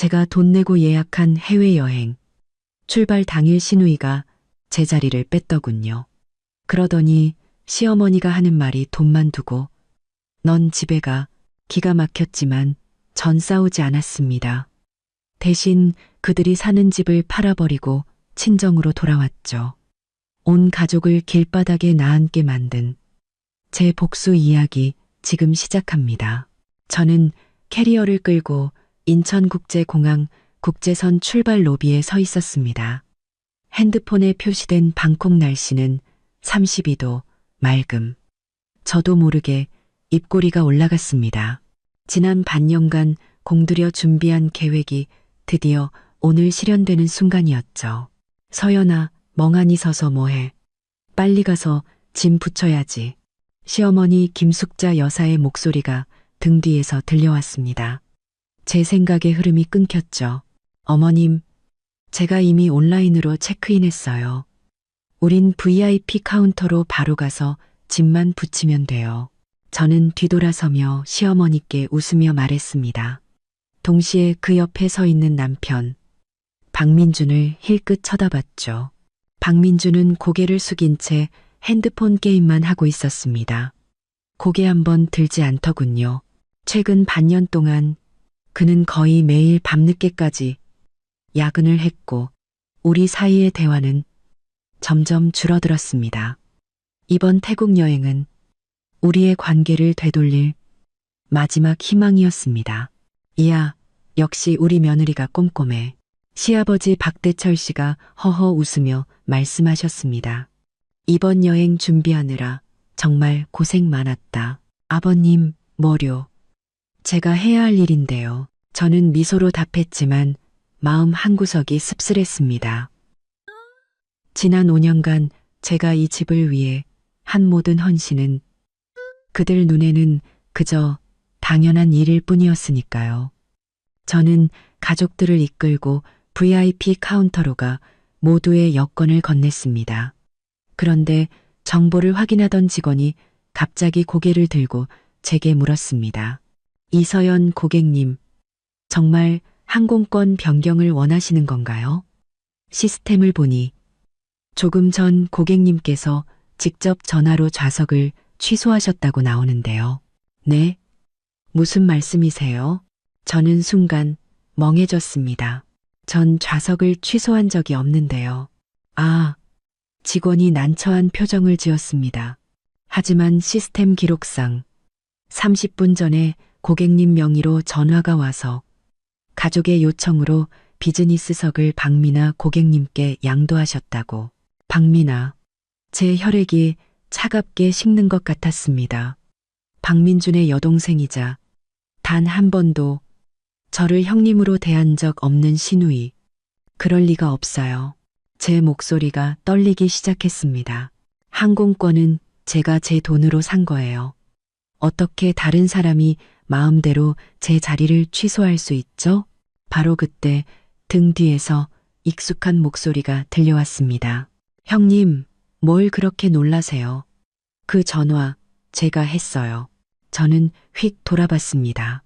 제가 돈 내고 예약한 해외여행. 출발 당일 시누이가 제 자리를 뺐더군요. 그러더니 시어머니가 하는 말이 돈만 두고 넌 집에 가. 기가 막혔지만 전 싸우지 않았습니다. 대신 그들이 사는 집을 팔아버리고 친정으로 돌아왔죠. 온 가족을 길바닥에 나앉게 만든 제 복수 이야기 지금 시작합니다. 저는 캐리어를 끌고 인천국제공항 국제선 출발 로비에 서 있었습니다. 핸드폰에 표시된 방콕 날씨는 32도, 맑음. 저도 모르게 입꼬리가 올라갔습니다. 지난 반년간 공들여 준비한 계획이 드디어 오늘 실현되는 순간이었죠. 서연아, 멍하니 서서 뭐해? 빨리 가서 짐 붙여야지. 시어머니 김숙자 여사의 목소리가 등 뒤에서 들려왔습니다. 제 생각의 흐름이 끊겼죠. 어머님, 제가 이미 온라인으로 체크인했어요. 우린 VIP 카운터로 바로 가서 짐만 붙이면 돼요. 저는 뒤돌아서며 시어머니께 웃으며 말했습니다. 동시에 그 옆에 서 있는 남편, 박민준을 힐끗 쳐다봤죠. 박민준은 고개를 숙인 채 핸드폰 게임만 하고 있었습니다. 고개 한번 들지 않더군요. 최근 반년 동안 그는 거의 매일 밤늦게까지 야근을 했고 우리 사이의 대화는 점점 줄어들었습니다. 이번 태국 여행은 우리의 관계를 되돌릴 마지막 희망이었습니다. 이야, 역시 우리 며느리가 꼼꼼해. 시아버지 박대철 씨가 허허 웃으며 말씀하셨습니다. 이번 여행 준비하느라 정말 고생 많았다. 아버님, 뭐료? 제가 해야 할 일인데요. 저는 미소로 답했지만 마음 한구석이 씁쓸했습니다. 지난 5년간 제가 이 집을 위해 한 모든 헌신은 그들 눈에는 그저 당연한 일일 뿐이었으니까요. 저는 가족들을 이끌고 VIP 카운터로 가 모두의 여권을 건넸습니다. 그런데 정보를 확인하던 직원이 갑자기 고개를 들고 제게 물었습니다. 이서연 고객님, 정말 항공권 변경을 원하시는 건가요? 시스템을 보니 조금 전 고객님께서 직접 전화로 좌석을 취소하셨다고 나오는데요. 네? 무슨 말씀이세요? 저는 순간 멍해졌습니다. 전 좌석을 취소한 적이 없는데요. 아, 직원이 난처한 표정을 지었습니다. 하지만 시스템 기록상 30분 전에 고객님 명의로 전화가 와서 가족의 요청으로 비즈니스석을 박미나 고객님께 양도하셨다고. 박미나, 제 혈액이 차갑게 식는 것 같았습니다. 박민준의 여동생이자 단 한 번도 저를 형님으로 대한 적 없는 시누이. 그럴 리가 없어요. 제 목소리가 떨리기 시작했습니다. 항공권은 제가 제 돈으로 산 거예요. 어떻게 다른 사람이 마음대로 제 자리를 취소할 수 있죠? 바로 그때 등 뒤에서 익숙한 목소리가 들려왔습니다. 형님, 뭘 그렇게 놀라세요? 그 전화 제가 했어요. 저는 휙 돌아봤습니다.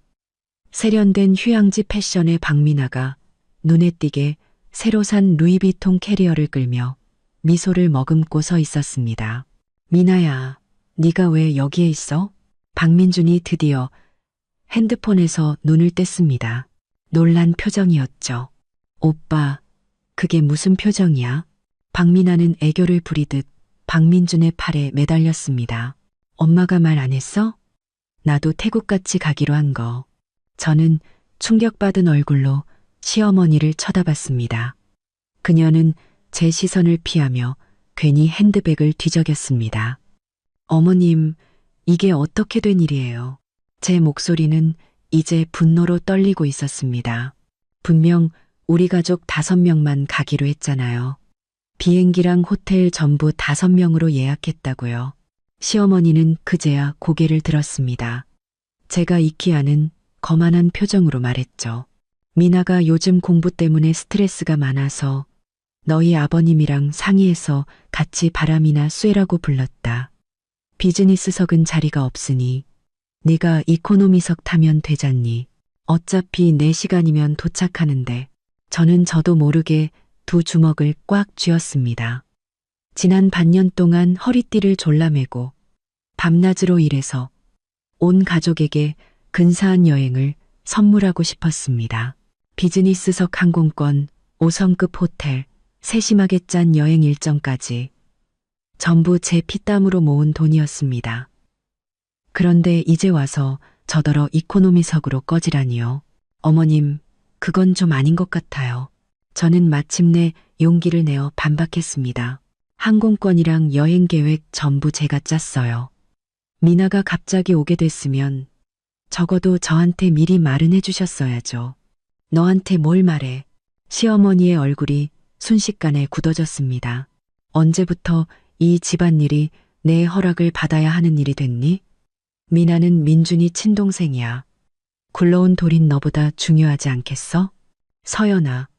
세련된 휴양지 패션의 박미나가 눈에 띄게 새로 산 루이비통 캐리어를 끌며 미소를 머금고 서 있었습니다. 미나야, 네가 왜 여기에 있어? 박민준이 드디어 핸드폰에서 눈을 뗐습니다. 놀란 표정이었죠. 오빠, 그게 무슨 표정이야? 박미나는 애교를 부리듯 박민준의 팔에 매달렸습니다. 엄마가 말 안 했어? 나도 태국같이 가기로 한 거. 저는 충격받은 얼굴로 시어머니를 쳐다봤습니다. 그녀는 제 시선을 피하며 괜히 핸드백을 뒤적였습니다. 어머님, 이게 어떻게 된 일이에요? 제 목소리는 이제 분노로 떨리고 있었습니다. 분명 우리 가족 5명만 가기로 했잖아요. 비행기랑 호텔 전부 5명으로 예약했다고요. 시어머니는 그제야 고개를 들었습니다. 제가 익히 아는 거만한 표정으로 말했죠. 미나가 요즘 공부 때문에 스트레스가 많아서 너희 아버님이랑 상의해서 같이 바람이나 쐬라고 불렀다. 비즈니스석은 자리가 없으니 네가 이코노미석 타면 되잖니. 어차피 4시간이면 도착하는데 저도 모르게 두 주먹을 꽉 쥐었습니다. 지난 반년 동안 허리띠를 졸라매고 밤낮으로 일해서 온 가족에게 근사한 여행을 선물하고 싶었습니다. 비즈니스석 항공권, 5성급 호텔, 세심하게 짠 여행 일정까지 전부 제 피땀으로 모은 돈이었습니다. 그런데 이제 와서 저더러 이코노미석으로 꺼지라니요. 어머님, 그건 좀 아닌 것 같아요. 저는 마침내 용기를 내어 반박했습니다. 항공권이랑 여행 계획 전부 제가 짰어요. 미나가 갑자기 오게 됐으면 적어도 저한테 미리 말은 해주셨어야죠. 너한테 뭘 말해? 시어머니의 얼굴이 순식간에 굳어졌습니다. 언제부터 이 집안일이 내 허락을 받아야 하는 일이 됐니? 미나는 민준이 친동생이야. 굴러온 돌인 너보다 중요하지 않겠어? 서연아,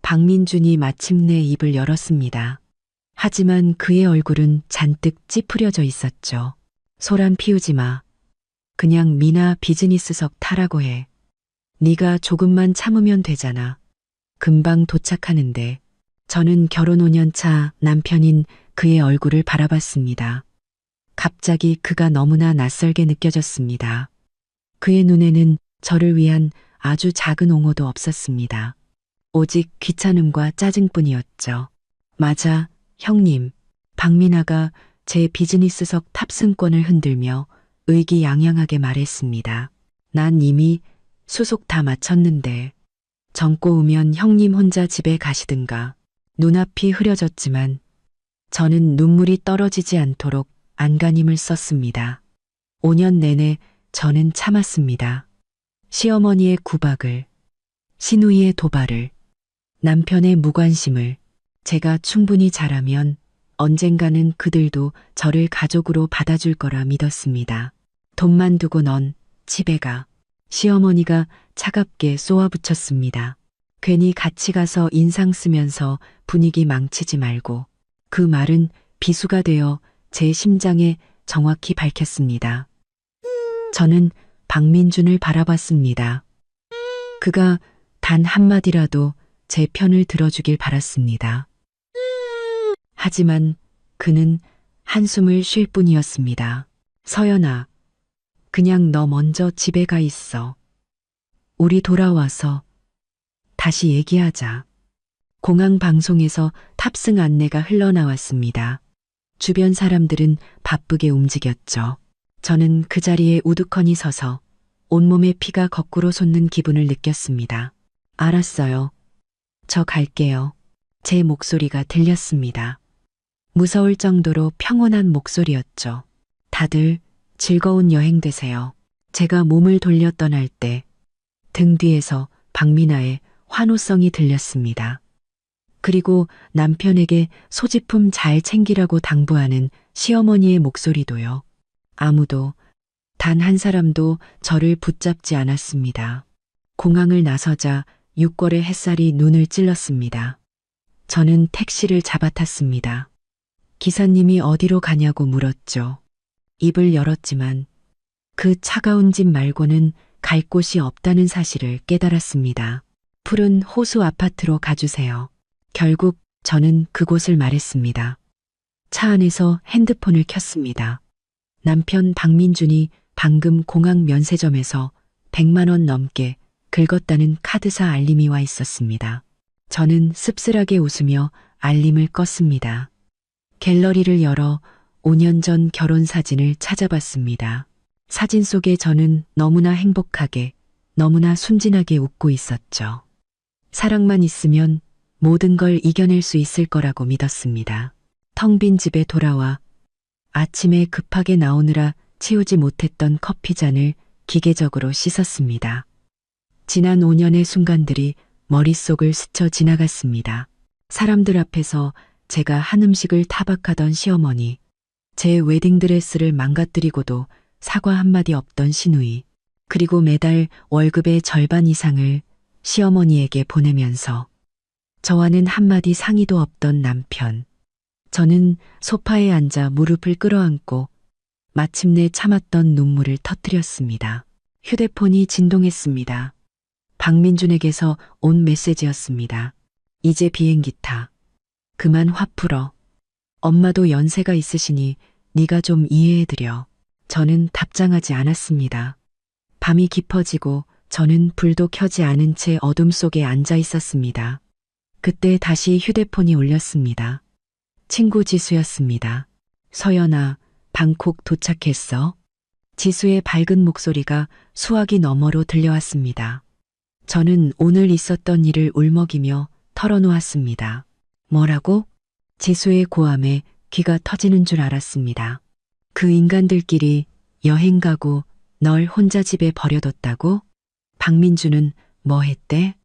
박민준이 마침내 입을 열었습니다. 하지만 그의 얼굴은 잔뜩 찌푸려져 있었죠. 소란 피우지 마. 그냥 미나 비즈니스석 타라고 해. 네가 조금만 참으면 되잖아. 금방 도착하는데. 저는 결혼 5년 차 남편인 그의 얼굴을 바라봤습니다. 갑자기 그가 너무나 낯설게 느껴졌습니다. 그의 눈에는 저를 위한 아주 작은 옹호도 없었습니다. 오직 귀찮음과 짜증뿐이었죠. 맞아, 형님. 박민아가 제 비즈니스석 탑승권을 흔들며 의기양양하게 말했습니다. 난 이미 수속 다 마쳤는데 젊고 오면 형님 혼자 집에 가시든가. 눈앞이 흐려졌지만 저는 눈물이 떨어지지 않도록 안간힘을 썼습니다. 5년 내내 저는 참았습니다. 시어머니의 구박을, 시누이의 도발을, 남편의 무관심을. 제가 충분히 잘하면 언젠가는 그들도 저를 가족으로 받아줄 거라 믿었습니다. 돈만 두고 넌 집에 가. 시어머니가 차갑게 쏘아붙였습니다. 괜히 같이 가서 인상 쓰면서 분위기 망치지 말고. 그 말은 비수가 되어 제 심장에 정확히 밝혔습니다. 저는 박민준을 바라봤습니다. 그가 단 한마디라도 제 편을 들어주길 바랐습니다. 하지만 그는 한숨을 쉴 뿐이었습니다. 서연아, 그냥 너 먼저 집에 가 있어. 우리 돌아와서 다시 얘기하자. 공항 방송에서 탑승 안내가 흘러나왔습니다. 주변 사람들은 바쁘게 움직였죠. 저는 그 자리에 우두커니 서서 온몸에 피가 거꾸로 솟는 기분을 느꼈습니다. 알았어요. 저 갈게요. 제 목소리가 들렸습니다. 무서울 정도로 평온한 목소리였죠. 다들 즐거운 여행 되세요. 제가 몸을 돌려 떠날 때 등 뒤에서 박민아의 환호성이 들렸습니다. 그리고 남편에게 소지품 잘 챙기라고 당부하는 시어머니의 목소리도요. 아무도, 단 한 사람도 저를 붙잡지 않았습니다. 공항을 나서자 6월의 햇살이 눈을 찔렀습니다. 저는 택시를 잡아탔습니다. 기사님이 어디로 가냐고 물었죠. 입을 열었지만 그 차가운 집 말고는 갈 곳이 없다는 사실을 깨달았습니다. 푸른 호수 아파트로 가주세요. 결국 저는 그곳을 말했습니다. 차 안에서 핸드폰을 켰습니다. 남편 박민준이 방금 공항 면세점에서 100만 원 넘게 긁었다는 카드사 알림이 와 있었습니다. 저는 씁쓸하게 웃으며 알림을 껐습니다. 갤러리를 열어 5년 전 결혼 사진을 찾아봤습니다. 사진 속에 저는 너무나 행복하게, 너무나 순진하게 웃고 있었죠. 사랑만 있으면 모든 걸 이겨낼 수 있을 거라고 믿었습니다. 텅 빈 집에 돌아와 아침에 급하게 나오느라 치우지 못했던 커피잔을 기계적으로 씻었습니다. 지난 5년의 순간들이 머릿속을 스쳐 지나갔습니다. 사람들 앞에서 제가 한 음식을 타박하던 시어머니, 제 웨딩드레스를 망가뜨리고도 사과 한마디 없던 시누이, 그리고 매달 월급의 절반 이상을 시어머니에게 보내면서 저와는 한마디 상의도 없던 남편. 저는 소파에 앉아 무릎을 끌어안고 마침내 참았던 눈물을 터뜨렸습니다. 휴대폰이 진동했습니다. 박민준에게서 온 메시지였습니다. 이제 비행기 타. 그만 화 풀어. 엄마도 연세가 있으시니 네가 좀 이해해드려. 저는 답장하지 않았습니다. 밤이 깊어지고 저는 불도 켜지 않은 채 어둠 속에 앉아 있었습니다. 그때 다시 휴대폰이 울렸습니다. 친구 지수였습니다. 서연아, 방콕 도착했어? 지수의 밝은 목소리가 수화기 너머로 들려왔습니다. 저는 오늘 있었던 일을 울먹이며 털어놓았습니다. 뭐라고? 지수의 고함에 귀가 터지는 줄 알았습니다. 그 인간들끼리 여행 가고 널 혼자 집에 버려뒀다고? 박민주는 뭐 했대?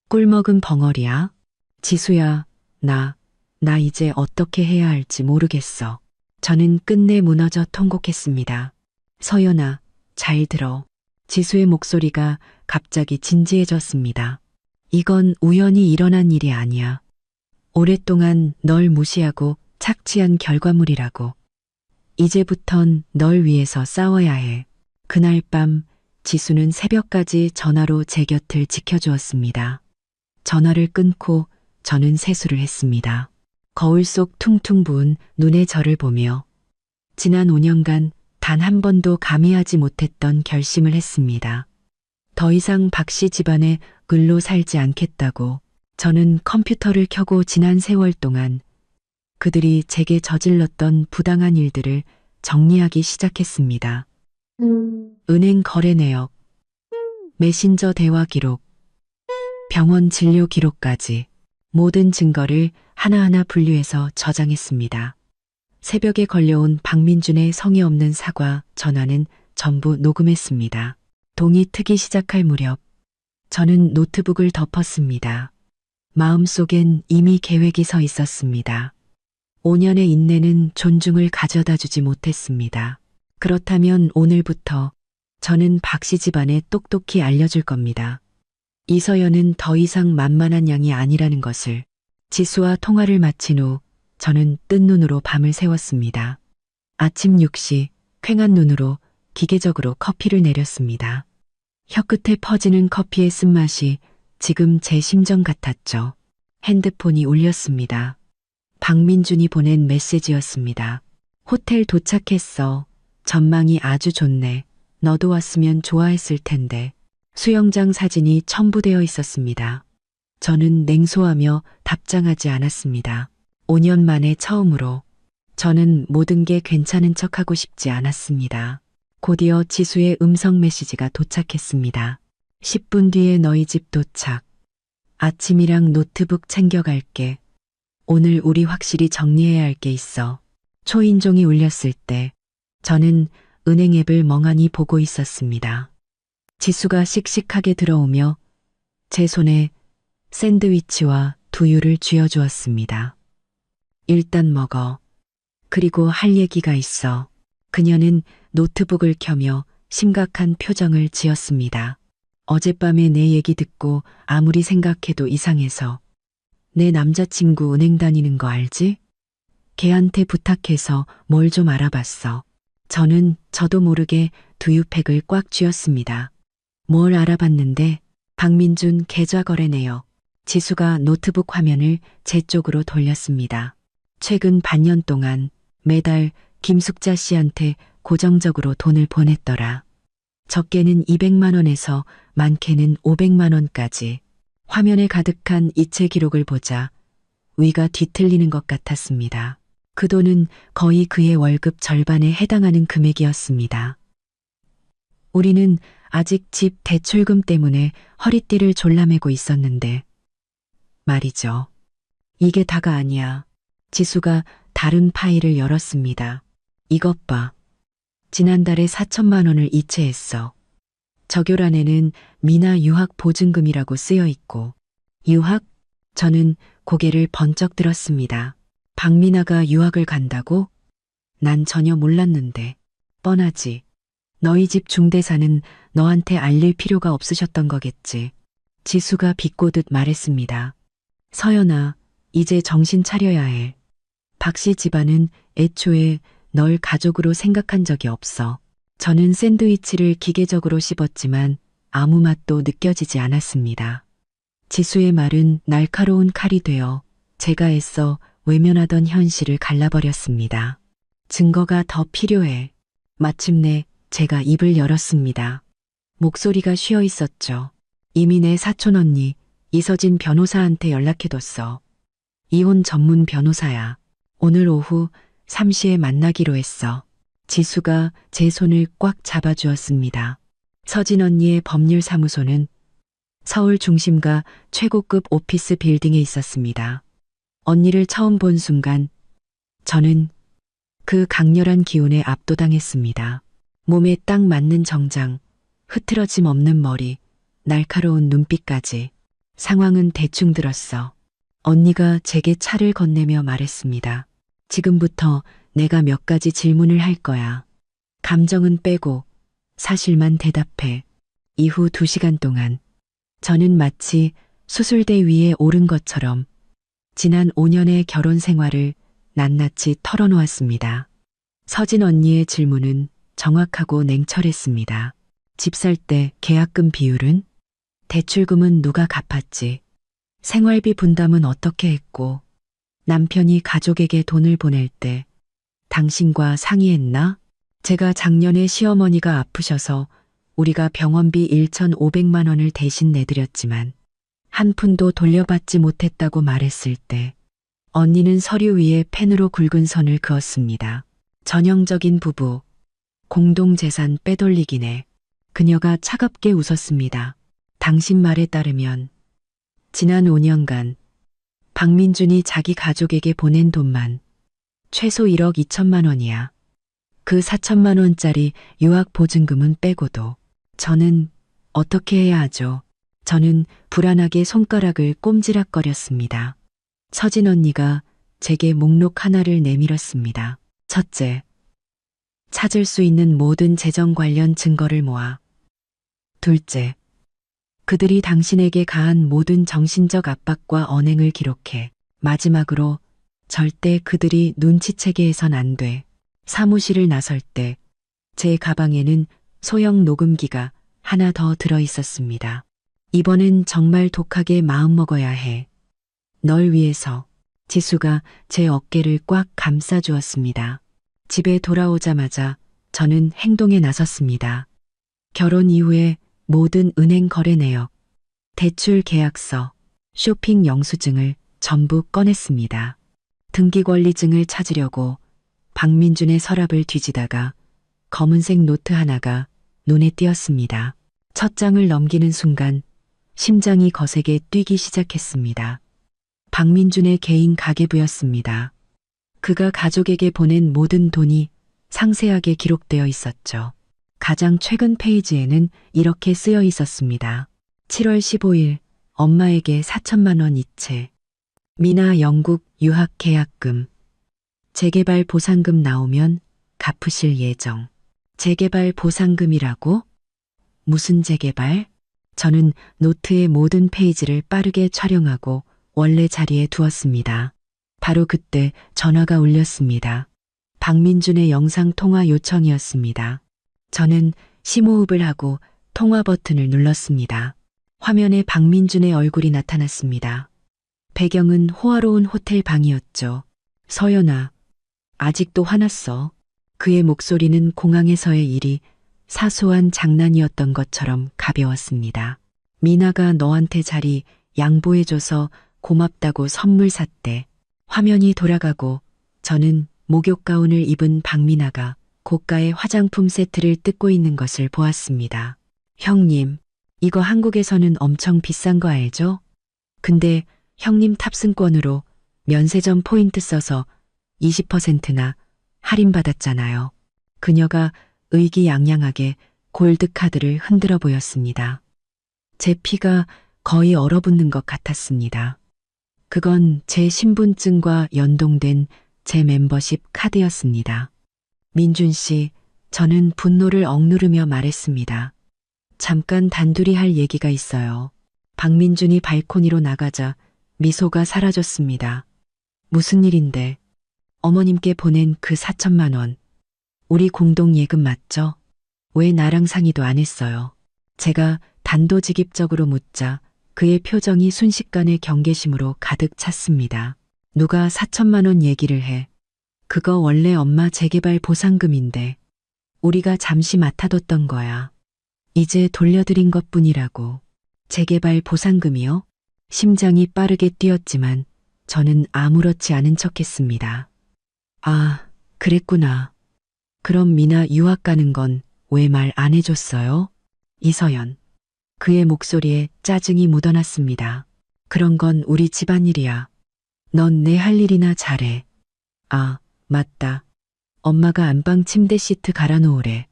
꿀먹은 벙어리야? 지수야, 나 이제 어떻게 해야 할지 모르겠어. 저는 끝내 무너져 통곡했습니다. 서연아, 잘 들어. 지수의 목소리가 갑자기 진지해졌습니다. 이건 우연히 일어난 일이 아니야. 오랫동안 널 무시하고 착취한 결과물이라고. 이제부턴 널 위해서 싸워야 해. 그날 밤 지수는 새벽까지 전화로 제 곁을 지켜주었습니다. 전화를 끊고 저는 세수를 했습니다. 거울 속 퉁퉁 부은 눈의 저를 보며 지난 5년간 단 한 번도 감히하지 못했던 결심을 했습니다. 더 이상 박씨 집안에 글로 살지 않겠다고. 저는 컴퓨터를 켜고 지난 세월 동안 그들이 제게 저질렀던 부당한 일들을 정리하기 시작했습니다. 은행 거래 내역, 메신저 대화 기록, 병원 진료 기록까지 모든 증거를 하나하나 분류해서 저장했습니다. 새벽에 걸려온 박민준의 성의 없는 사과 전화는 전부 녹음했습니다. 동이 트기 시작할 무렵 저는 노트북을 덮었습니다. 마음속엔 이미 계획이 서 있었습니다. 5년의 인내는 존중을 가져다 주지 못했습니다. 그렇다면 오늘부터 저는 박씨 집안에 똑똑히 알려줄 겁니다. 이서연은 더 이상 만만한 양이 아니라는 것을. 지수와 통화를 마친 후 저는 뜬 눈으로 밤을 새웠습니다. 아침 6시 퀭한 눈으로 기계적으로 커피를 내렸습니다. 혀끝에 퍼지는 커피의 쓴맛이 지금 제 심정 같았죠. 핸드폰이 울렸습니다. 박민준이 보낸 메시지였습니다. 호텔 도착했어. 전망이 아주 좋네. 너도 왔으면 좋아했을 텐데. 수영장 사진이 첨부되어 있었습니다. 저는 냉소하며 답장하지 않았습니다. 5년 만에 처음으로 저는 모든 게 괜찮은 척하고 싶지 않았습니다. 곧이어 지수의 음성 메시지가 도착했습니다. 10분 뒤에 너희 집 도착. 아침이랑 노트북 챙겨갈게. 오늘 우리 확실히 정리해야 할 게 있어. 초인종이 울렸을 때 저는 은행 앱을 멍하니 보고 있었습니다. 지수가 씩씩하게 들어오며 제 손에 샌드위치와 두유를 쥐어주었습니다. 일단 먹어. 그리고 할 얘기가 있어. 그녀는 노트북을 켜며 심각한 표정을 지었습니다. 어젯밤에 내 얘기 듣고 아무리 생각해도 이상해서. 내 남자친구 은행 다니는 거 알지? 걔한테 부탁해서 뭘 좀 알아봤어. 저는 저도 모르게 두유팩을 꽉 쥐었습니다. 뭘 알아봤는데? 박민준 계좌 거래 내역. 지수가 노트북 화면을 제 쪽으로 돌렸습니다. 최근 반년 동안 매달 김숙자 씨한테 고정적으로 돈을 보냈더라. 적게는 200만 원에서 많게는 500만 원까지. 화면에 가득한 이체 기록을 보자 위가 뒤틀리는 것 같았습니다. 그 돈은 거의 그의 월급 절반에 해당하는 금액이었습니다. 우리는 아직 집 대출금 때문에 허리띠를 졸라매고 있었는데 말이죠. 이게 다가 아니야. 지수가 다른 파일을 열었습니다. 이것 봐. 지난달에 4천만 원을 이체했어. 저결안에는 미나 유학 보증금이라고 쓰여 있고. 유학? 저는 고개를 번쩍 들었습니다. 박미나가 유학을 간다고? 난 전혀 몰랐는데. 뻔하지. 너희 집 중대사는 너한테 알릴 필요가 없으셨던 거겠지. 지수가 비꼬듯 말했습니다. 서연아, 이제 정신 차려야 해. 박씨 집안은 애초에 널 가족으로 생각한 적이 없어. 저는 샌드위치를 기계적으로 씹었지만 아무 맛도 느껴지지 않았습니다. 지수의 말은 날카로운 칼이 되어 제가 애써 외면하던 현실을 갈라버렸습니다. 증거가 더 필요해. 마침내 제가 입을 열었습니다. 목소리가 쉬어 있었죠. 이미 내 사촌 언니 이서진 변호사한테 연락해뒀어. 이혼 전문 변호사야. 오늘 오후 3시에 만나기로 했어. 지수가 제 손을 꽉 잡아주었습니다. 서진 언니의 법률사무소는 서울 중심가 최고급 오피스 빌딩에 있었습니다. 언니를 처음 본 순간 저는 그 강렬한 기운에 압도당했습니다. 몸에 딱 맞는 정장, 흐트러짐 없는 머리, 날카로운 눈빛까지. 상황은 대충 들었어. 언니가 제게 차를 건네며 말했습니다. 지금부터 내가 몇 가지 질문을 할 거야. 감정은 빼고 사실만 대답해. 이후 2시간 동안 저는 마치 수술대 위에 오른 것처럼 지난 5년의 결혼 생활을 낱낱이 털어놓았습니다. 서진 언니의 질문은 정확하고 냉철했습니다. 집 살 때 계약금 비율은? 대출금은 누가 갚았지? 생활비 분담은 어떻게 했고? 남편이 가족에게 돈을 보낼 때 당신과 상의했나? 제가 작년에 시어머니가 아프셔서 우리가 병원비 1,500만 원을 대신 내드렸지만 한 푼도 돌려받지 못했다고 말했을 때 언니는 서류 위에 펜으로 굵은 선을 그었습니다. 전형적인 부부, 공동재산 빼돌리기네. 그녀가 차갑게 웃었습니다. 당신 말에 따르면 지난 5년간 박민준이 자기 가족에게 보낸 돈만 최소 1억 2천만 원이야. 그 4천만 원짜리 유학 보증금은 빼고도. 저는 어떻게 해야 하죠? 저는 불안하게 손가락을 꼼지락거렸습니다. 서진 언니가 제게 목록 하나를 내밀었습니다. 첫째, 찾을 수 있는 모든 재정 관련 증거를 모아. 둘째, 그들이 당신에게 가한 모든 정신적 압박과 언행을 기록해. 마지막으로 절대 그들이 눈치채게 해선 안 돼. 사무실을 나설 때 제 가방에는 소형 녹음기가 하나 더 들어 있었습니다. 이번엔 정말 독하게 마음먹어야 해. 널 위해서. 지수가 제 어깨를 꽉 감싸주었습니다. 집에 돌아오자마자 저는 행동에 나섰습니다. 결혼 이후에 모든 은행 거래 내역, 대출 계약서, 쇼핑 영수증을 전부 꺼냈습니다. 등기권리증을 찾으려고 박민준의 서랍을 뒤지다가 검은색 노트 하나가 눈에 띄었습니다. 첫 장을 넘기는 순간 심장이 거세게 뛰기 시작했습니다. 박민준의 개인 가계부였습니다. 그가 가족에게 보낸 모든 돈이 상세하게 기록되어 있었죠. 가장 최근 페이지에는 이렇게 쓰여 있었습니다. 7월 15일 엄마에게 4천만 원 이체. 미나 영국 유학 계약금. 재개발 보상금 나오면 갚으실 예정. 재개발 보상금이라고? 무슨 재개발? 저는 노트의 모든 페이지를 빠르게 촬영하고 원래 자리에 두었습니다. 바로 그때 전화가 울렸습니다. 박민준의 영상통화 요청이었습니다. 저는 심호흡을 하고 통화 버튼을 눌렀습니다. 화면에 박민준의 얼굴이 나타났습니다. 배경은 호화로운 호텔 방이었죠. 서연아, 아직도 화났어. 그의 목소리는 공항에서의 일이 사소한 장난이었던 것처럼 가벼웠습니다. 미나가 너한테 자리 양보해줘서 고맙다고 선물 샀대. 화면이 돌아가고 저는 목욕 가운을 입은 박미나가 고가의 화장품 세트를 뜯고 있는 것을 보았습니다. 형님, 이거 한국에서는 엄청 비싼 거 알죠? 근데 형님 탑승권으로 면세점 포인트 써서 20%나 할인받았잖아요. 그녀가 의기양양하게 골드카드를 흔들어 보였습니다. 제 피가 거의 얼어붙는 것 같았습니다. 그건 제 신분증과 연동된 제 멤버십 카드였습니다. 민준 씨, 저는 분노를 억누르며 말했습니다. 잠깐 단둘이 할 얘기가 있어요. 박민준이 발코니로 나가자 미소가 사라졌습니다. 무슨 일인데? 어머님께 보낸 그 4천만 원. 우리 공동 예금 맞죠? 왜 나랑 상의도 안 했어요? 제가 단도직입적으로 묻자 그의 표정이 순식간에 경계심으로 가득 찼습니다. 누가 4천만 원 얘기를 해. 그거 원래 엄마 재개발 보상금인데 우리가 잠시 맡아뒀던 거야. 이제 돌려드린 것뿐이라고. 재개발 보상금이요? 심장이 빠르게 뛰었지만 저는 아무렇지 않은 척했습니다. 아, 그랬구나. 그럼 미나 유학 가는 건 왜 말 안 해줬어요? 이서연. 그의 목소리에 짜증이 묻어났습니다. 그런 건 우리 집안일이야. 넌 내 할 일이나 잘해. 아, 맞다. 엄마가 안방 침대 시트 갈아놓으래.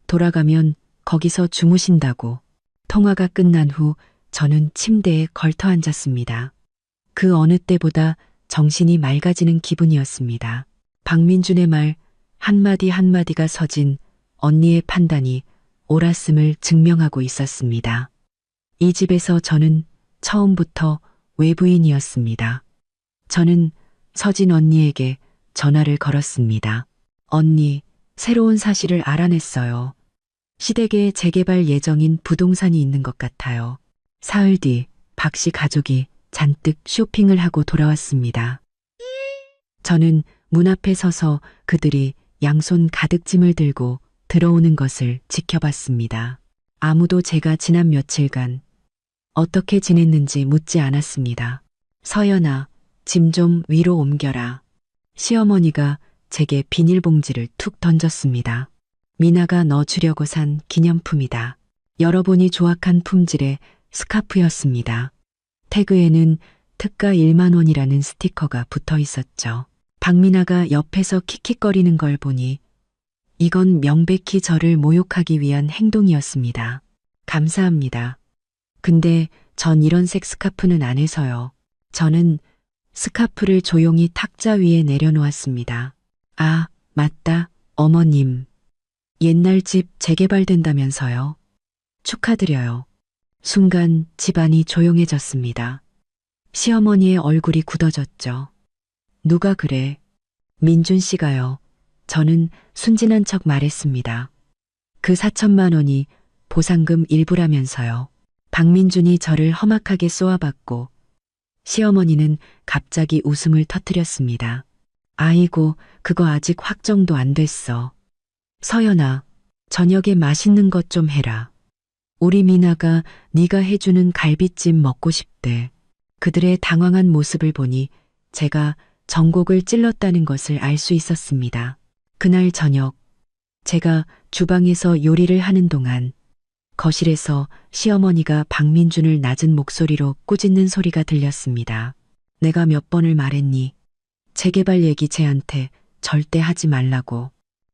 돌아가면 거기서 주무신다고. 통화가 끝난 후 저는 침대에 걸터 앉았습니다. 그 어느 때보다 정신이 맑아지는 기분이었습니다. 박민준의 말 한마디 한마디가 서진 언니의 판단이 옳았음을 증명하고 있었습니다. 이 집에서 저는 처음부터 외부인이었습니다. 저는 서진 언니에게 전화를 걸었습니다. 언니, 새로운 사실을 알아냈어요. 시댁에 재개발 예정인 부동산이 있는 것 같아요. 사흘 뒤 박 씨 가족이 잔뜩 쇼핑을 하고 돌아왔습니다. 저는 문 앞에 서서 그들이 양손 가득 짐을 들고 들어오는 것을 지켜봤습니다. 아무도 제가 지난 며칠간 어떻게 지냈는지 묻지 않았습니다. 서연아, 짐 좀 위로 옮겨라. 시어머니가 제게 비닐봉지를 툭 던졌습니다. 미나가 너 주려고 산 기념품이다. 여러분이 조악한 품질의 스카프였습니다. 태그에는 특가 1만 원이라는 스티커가 붙어 있었죠. 박미나가 옆에서 킥킥거리는 걸 보니 이건 명백히 저를 모욕하기 위한 행동이었습니다. 감사합니다. 근데 전 이런 색 스카프는 안 해서요. 저는 스카프를 조용히 탁자 위에 내려놓았습니다. 아, 맞다, 어머님. 옛날 집 재개발된다면서요. 축하드려요. 순간 집안이 조용해졌습니다. 시어머니의 얼굴이 굳어졌죠. 누가 그래? 민준 씨가요. 저는 순진한 척 말했습니다. 그 4천만 원이 보상금 일부라면서요. 박민준이 저를 험악하게 쏘아봤고 시어머니는 갑자기 웃음을 터뜨렸습니다. 아이고, 그거 아직 확정도 안 됐어. 서연아, 저녁에 맛있는 것 좀 해라. 우리 미나가 네가 해주는 갈비찜 먹고 싶대. 그들의 당황한 모습을 보니 제가 전곡을 찔렀다는 것을 알 수 있었습니다. 그날 저녁, 제가 주방에서 요리를 하는 동안 거실에서 시어머니가 박민준을 낮은 목소리로 꾸짖는 소리가 들렸습니다. 내가 몇 번을 말했니? 재개발 얘기 쟤한테 절대 하지 말라고.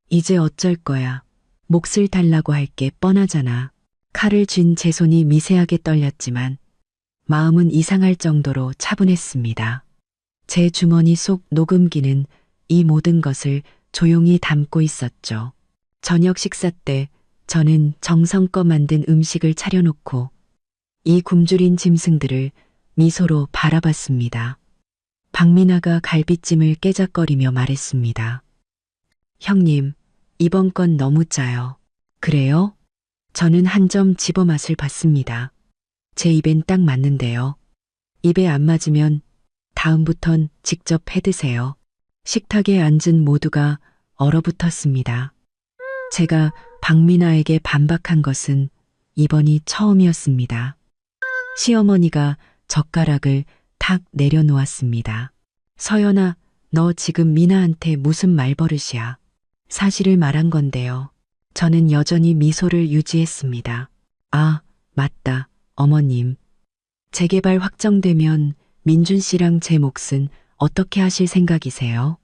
이제 어쩔 거야. 몫을 달라고 할 게 뻔하잖아. 칼을 쥔 제 손이 미세하게 떨렸지만 마음은 이상할 정도로 차분했습니다. 제 주머니 속 녹음기는 이 모든 것을 조용히 담고 있었죠. 저녁 식사 때 저는 정성껏 만든 음식을 차려놓고 이 굶주린 짐승들을 미소로 바라봤습니다. 박미나가 갈비찜을 깨작거리며 말했습니다. 형님, 이번 건 너무 짜요. 그래요? 저는 한 점 집어 맛을 봤습니다. 제 입엔 딱 맞는데요. 입에 안 맞으면 다음부턴 직접 해드세요. 식탁에 앉은 모두가 얼어붙었습니다. 제가 박미나에게 반박한 것은 이번이 처음이었습니다. 시어머니가 젓가락을 탁 내려놓았습니다. 서연아, 너 지금 미나한테 무슨 말버릇이야? 사실을 말한 건데요. 저는 여전히 미소를 유지했습니다. 아, 맞다, 어머님. 재개발 확정되면 민준 씨랑 제 몫은 어떻게 하실 생각이세요?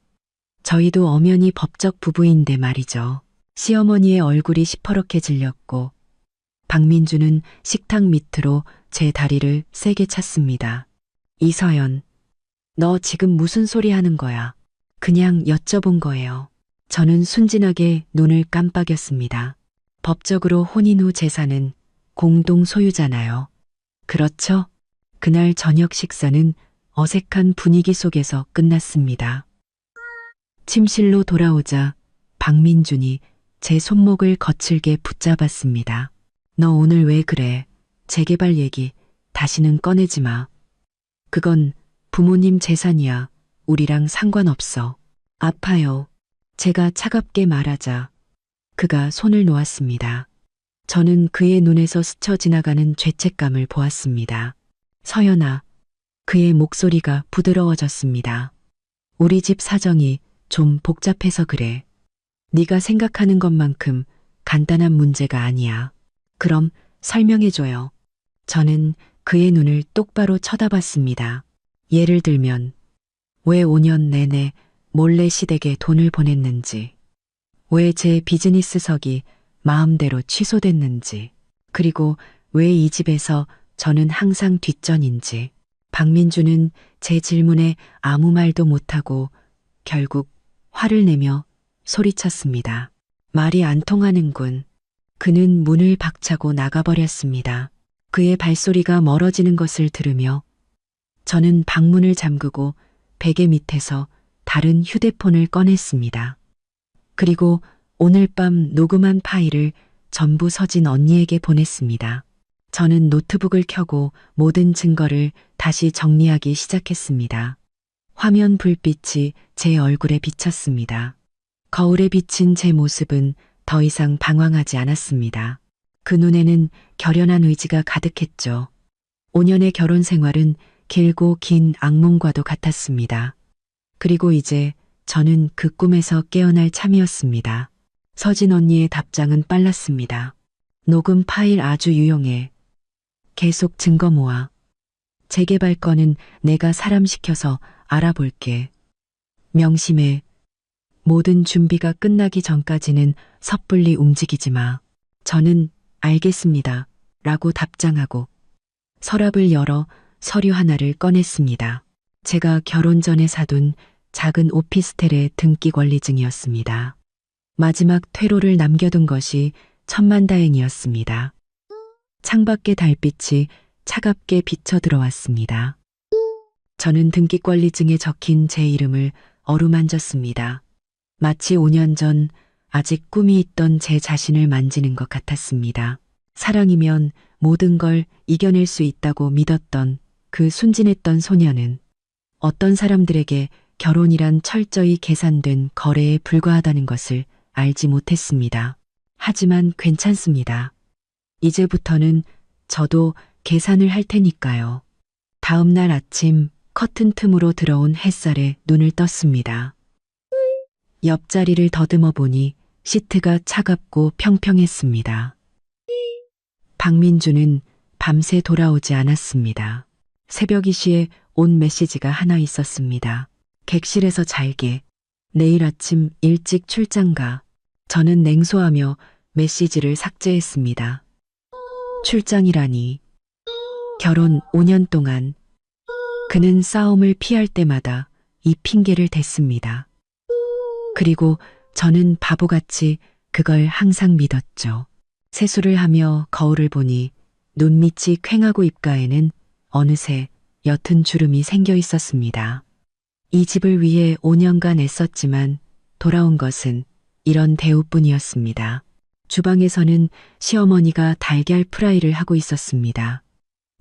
저희도 엄연히 법적 부부인데 말이죠. 시어머니의 얼굴이 시퍼렇게 질렸고 박민준은 식탁 밑으로 제 다리를 세게 찼습니다. 이서연, 너 지금 무슨 소리 하는 거야? 그냥 여쭤본 거예요. 저는 순진하게 눈을 깜빡였습니다. 법적으로 혼인 후 재산은 공동 소유잖아요. 그렇죠? 그날 저녁 식사는 어색한 분위기 속에서 끝났습니다. 침실로 돌아오자 박민준이 제 손목을 거칠게 붙잡았습니다. 너 오늘 왜 그래? 재개발 얘기 다시는 꺼내지 마. 그건 부모님 재산이야. 우리랑 상관없어. 아파요. 제가 차갑게 말하자 그가 손을 놓았습니다. 저는 그의 눈에서 스쳐 지나가는 죄책감을 보았습니다. 서연아, 그의 목소리가 부드러워졌습니다. 우리 집 사정이 좀 복잡해서 그래. 네가 생각하는 것만큼 간단한 문제가 아니야. 그럼 설명해줘요. 저는 그의 눈을 똑바로 쳐다봤습니다. 예를 들면 왜 5년 내내 몰래 시댁에 돈을 보냈는지, 왜 제 비즈니스석이 마음대로 취소됐는지, 그리고 왜 이 집에서 저는 항상 뒷전인지. 박민주는 제 질문에 아무 말도 못하고 결국 화를 내며 소리쳤습니다. 말이 안 통하는군. 그는 문을 박차고 나가버렸습니다. 그의 발소리가 멀어지는 것을 들으며 저는 방문을 잠그고 베개 밑에서 다른 휴대폰을 꺼냈습니다. 그리고 오늘 밤 녹음한 파일을 전부 서진 언니에게 보냈습니다. 저는 노트북을 켜고 모든 증거를 다시 정리하기 시작했습니다. 화면 불빛이 제 얼굴에 비쳤습니다. 거울에 비친 제 모습은 더 이상 방황하지 않았습니다. 그 눈에는 결연한 의지가 가득했죠. 5년의 결혼 생활은 길고 긴 악몽과도 같았습니다. 그리고 이제 저는 그 꿈에서 깨어날 참이었습니다. 서진 언니의 답장은 빨랐습니다. 녹음 파일 아주 유용해. 계속 증거 모아. 재개발 건은 내가 사람 시켜서 알아볼게. 명심해. 모든 준비가 끝나기 전까지는 섣불리 움직이지 마. 저는 알겠습니다. 라고 답장하고 서랍을 열어 서류 하나를 꺼냈습니다. 제가 결혼 전에 사둔 작은 오피스텔의 등기 권리증이었습니다. 마지막 퇴로를 남겨둔 것이 천만다행이었습니다. 창밖의 달빛이 차갑게 비쳐 들어왔습니다. 저는 등기 권리증에 적힌 제 이름을 어루만졌습니다. 마치 5년 전 아직 꿈이 있던 제 자신을 만지는 것 같았습니다. 사랑이면 모든 걸 이겨낼 수 있다고 믿었던 그 순진했던 소녀는 어떤 사람들에게 결혼이란 철저히 계산된 거래에 불과하다는 것을 알지 못했습니다. 하지만 괜찮습니다. 이제부터는 저도 계산을 할 테니까요. 다음 날 아침 커튼 틈으로 들어온 햇살에 눈을 떴습니다. 옆자리를 더듬어 보니 시트가 차갑고 평평했습니다. 박민주는 밤새 돌아오지 않았습니다. 새벽 2시에 온 메시지가 하나 있었습니다. 객실에서 잘게. 내일 아침 일찍 출장 가. 저는 냉소하며 메시지를 삭제했습니다. 출장이라니. 결혼 5년 동안 그는 싸움을 피할 때마다 이 핑계를 댔습니다. 그리고 저는 바보같이 그걸 항상 믿었죠. 세수를 하며 거울을 보니 눈밑이 퀭하고 입가에는 어느새 옅은 주름이 생겨 있었습니다. 이 집을 위해 5년간 애썼지만 돌아온 것은 이런 대우뿐이었습니다. 주방에서는 시어머니가 달걀 프라이를 하고 있었습니다.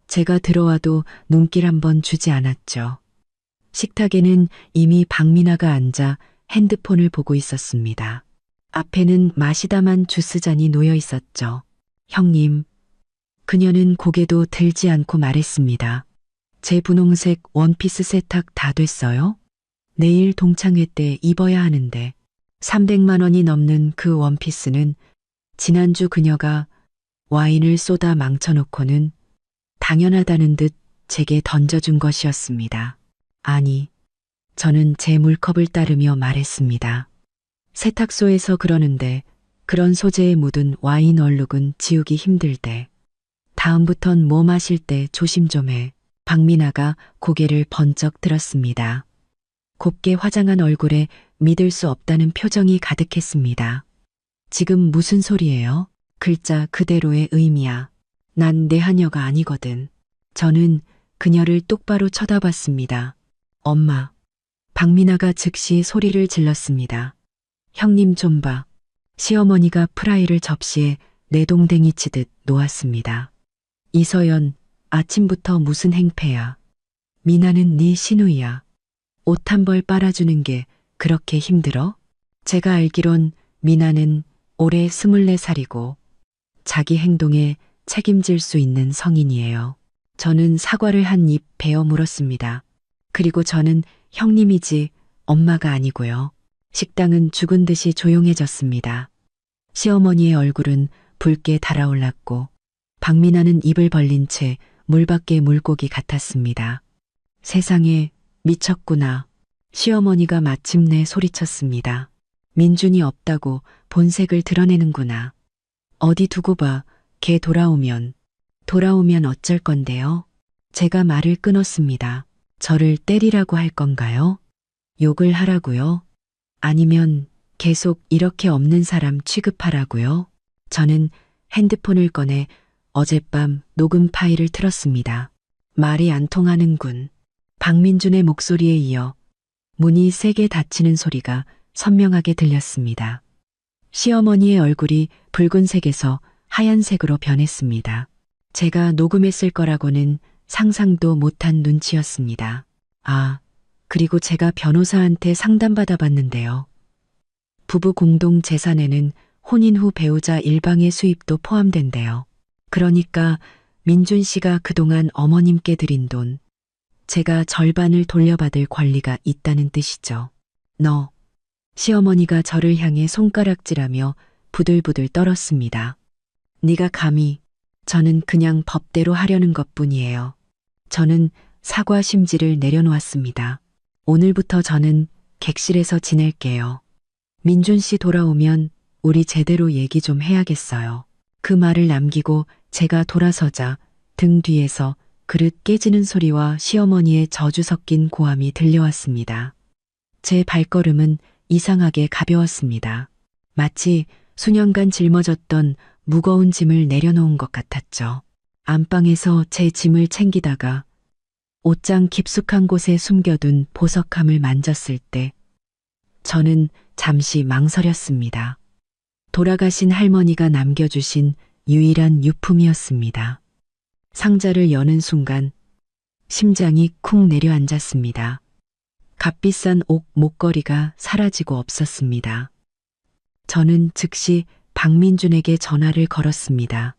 제가 들어와도 눈길 한번 주지 않았죠. 식탁에는 이미 박민아가 앉아 핸드폰을 보고 있었습니다. 앞에는 마시다만 주스잔이 놓여 있었죠. 형님. 그녀는 고개도 들지 않고 말했습니다. 제 분홍색 원피스 세탁 다 됐어요? 내일 동창회 때 입어야 하는데 300만 원이 넘는 그 원피스는 지난주 그녀가 와인을 쏟아 망쳐놓고는 당연하다는 듯 제게 던져준 것이었습니다. 아니, 저는 제 물컵을 따르며 말했습니다. 세탁소에서 그러는데 그런 소재에 묻은 와인 얼룩은 지우기 힘들대. 다음부턴 뭐 마실 때 조심 좀 해. 박민아가 고개를 번쩍 들었습니다. 곱게 화장한 얼굴에 믿을 수 없다는 표정이 가득했습니다. 지금 무슨 소리예요? 글자 그대로의 의미야. 난 내 하녀가 아니거든. 저는 그녀를 똑바로 쳐다봤습니다. 엄마. 박민아가 즉시 소리를 질렀습니다. 형님 좀 봐. 시어머니가 프라이를 접시에 내동댕이 치듯 놓았습니다. 이서연, 아침부터 무슨 행패야. 미나는 네 시누이야. 옷 한 벌 빨아주는 게 그렇게 힘들어? 제가 알기론 미나는 올해 24살이고 자기 행동에 책임질 수 있는 성인이에요. 저는 사과를 한 입 베어 물었습니다. 그리고 저는 형님이지 엄마가 아니고요. 식당은 죽은 듯이 조용해졌습니다. 시어머니의 얼굴은 붉게 달아올랐고 박미나는 입을 벌린 채 물밖에 물고기 같았습니다. 세상에 미쳤구나. 시어머니가 마침내 소리쳤습니다. 민준이 없다고 본색을 드러내는구나. 어디 두고 봐. 걔 돌아오면 어쩔 건데요? 제가 말을 끊었습니다. 저를 때리라고 할 건가요? 욕을 하라고요? 아니면 계속 이렇게 없는 사람 취급하라고요? 저는 핸드폰을 꺼내 어젯밤 녹음 파일을 틀었습니다. 말이 안 통하는군. 박민준의 목소리에 이어 문이 세게 닫히는 소리가 선명하게 들렸습니다. 시어머니의 얼굴이 붉은색에서 하얀색으로 변했습니다. 제가 녹음했을 거라고는 상상도 못한 눈치였습니다. 아, 그리고 제가 변호사한테 상담받아 봤는데요. 부부 공동 재산에는 혼인 후 배우자 일방의 수입도 포함된대요. 그러니까 민준 씨가 그동안 어머님께 드린 돈, 제가 절반을 돌려받을 권리가 있다는 뜻이죠. 너, 시어머니가 저를 향해 손가락질하며 부들부들 떨었습니다. 네가 감히, 저는 그냥 법대로 하려는 것뿐이에요. 저는 사과 심지를 내려놓았습니다. 오늘부터 저는 객실에서 지낼게요. 민준 씨 돌아오면 우리 제대로 얘기 좀 해야겠어요. 그 말을 남기고 제가 돌아서자 등 뒤에서 그릇 깨지는 소리와 시어머니의 저주 섞인 고함이 들려왔습니다. 제 발걸음은 이상하게 가벼웠습니다. 마치 수년간 짊어졌던 무거운 짐을 내려놓은 것 같았죠. 안방에서 제 짐을 챙기다가 옷장 깊숙한 곳에 숨겨둔 보석함을 만졌을 때 저는 잠시 망설였습니다. 돌아가신 할머니가 남겨주신 유일한 유품이었습니다. 상자를 여는 순간 심장이 쿵 내려앉았습니다. 값비싼 옥 목걸이가 사라지고 없었습니다. 저는 즉시 박민준에게 전화를 걸었습니다.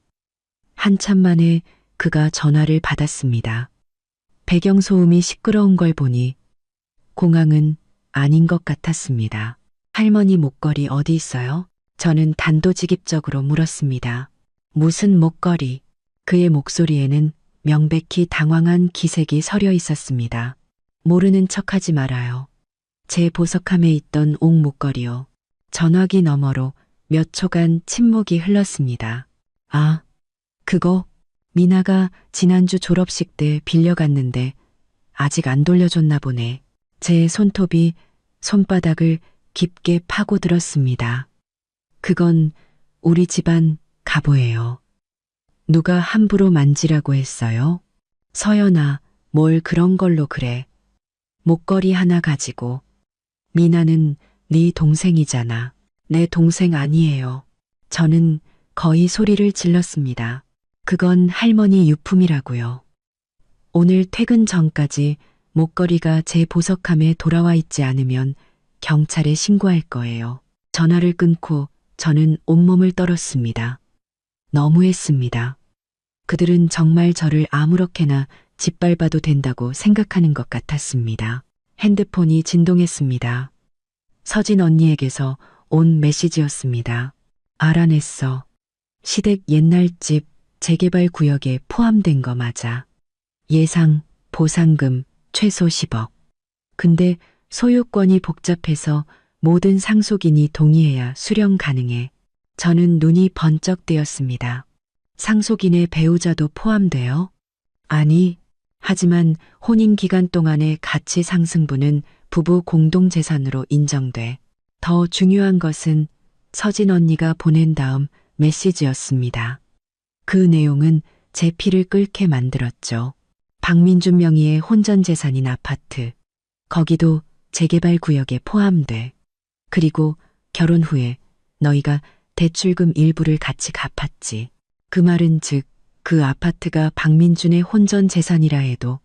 한참 만에 그가 전화를 받았습니다. 배경소음이 시끄러운 걸 보니 공항은 아닌 것 같았습니다. 할머니 목걸이 어디 있어요? 저는 단도직입적으로 물었습니다. 무슨 목걸이? 그의 목소리에는 명백히 당황한 기색이 서려 있었습니다. 모르는 척하지 말아요. 제 보석함에 있던 옥 목걸이요. 전화기 너머로 몇 초간 침묵이 흘렀습니다. 아, 그거 미나가 지난주 졸업식 때 빌려갔는데 아직 안 돌려줬나 보네. 제 손톱이 손바닥을 깊게 파고들었습니다. 그건 우리 집안 갑오예요. 누가 함부로 만지라고 했어요? 서연아, 뭘 그런 걸로 그래. 목걸이 하나 가지고. 미나는 네 동생이잖아. 내 동생 아니에요. 저는 거의 소리를 질렀습니다. 그건 할머니 유품이라고요. 오늘 퇴근 전까지 목걸이가 제 보석함에 돌아와 있지 않으면 경찰에 신고할 거예요. 전화를 끊고 저는 온몸을 떨었습니다. 너무했습니다. 그들은 정말 저를 아무렇게나 짓밟아도 된다고 생각하는 것 같았습니다. 핸드폰이 진동했습니다. 서진 언니에게서 온 메시지였습니다. 알아냈어. 시댁 옛날 집 재개발 구역에 포함된 거 맞아. 예상 보상금 최소 10억. 근데 소유권이 복잡해서 모든 상속인이 동의해야 수령 가능해. 저는 눈이 번쩍 뜨였습니다. 상속인의 배우자도 포함돼요? 아니, 하지만 혼인 기간 동안의 가치 상승분은 부부 공동재산으로 인정돼. 더 중요한 것은 서진 언니가 보낸 다음 메시지였습니다. 그 내용은 제 피를 끓게 만들었죠. 박민준 명의의 혼전재산인 아파트, 거기도 재개발 구역에 포함돼. 그리고 결혼 후에 너희가 대출금 일부를 같이 갚았지. 그 말은 즉 그 아파트가 박민준의 혼전 재산이라 해도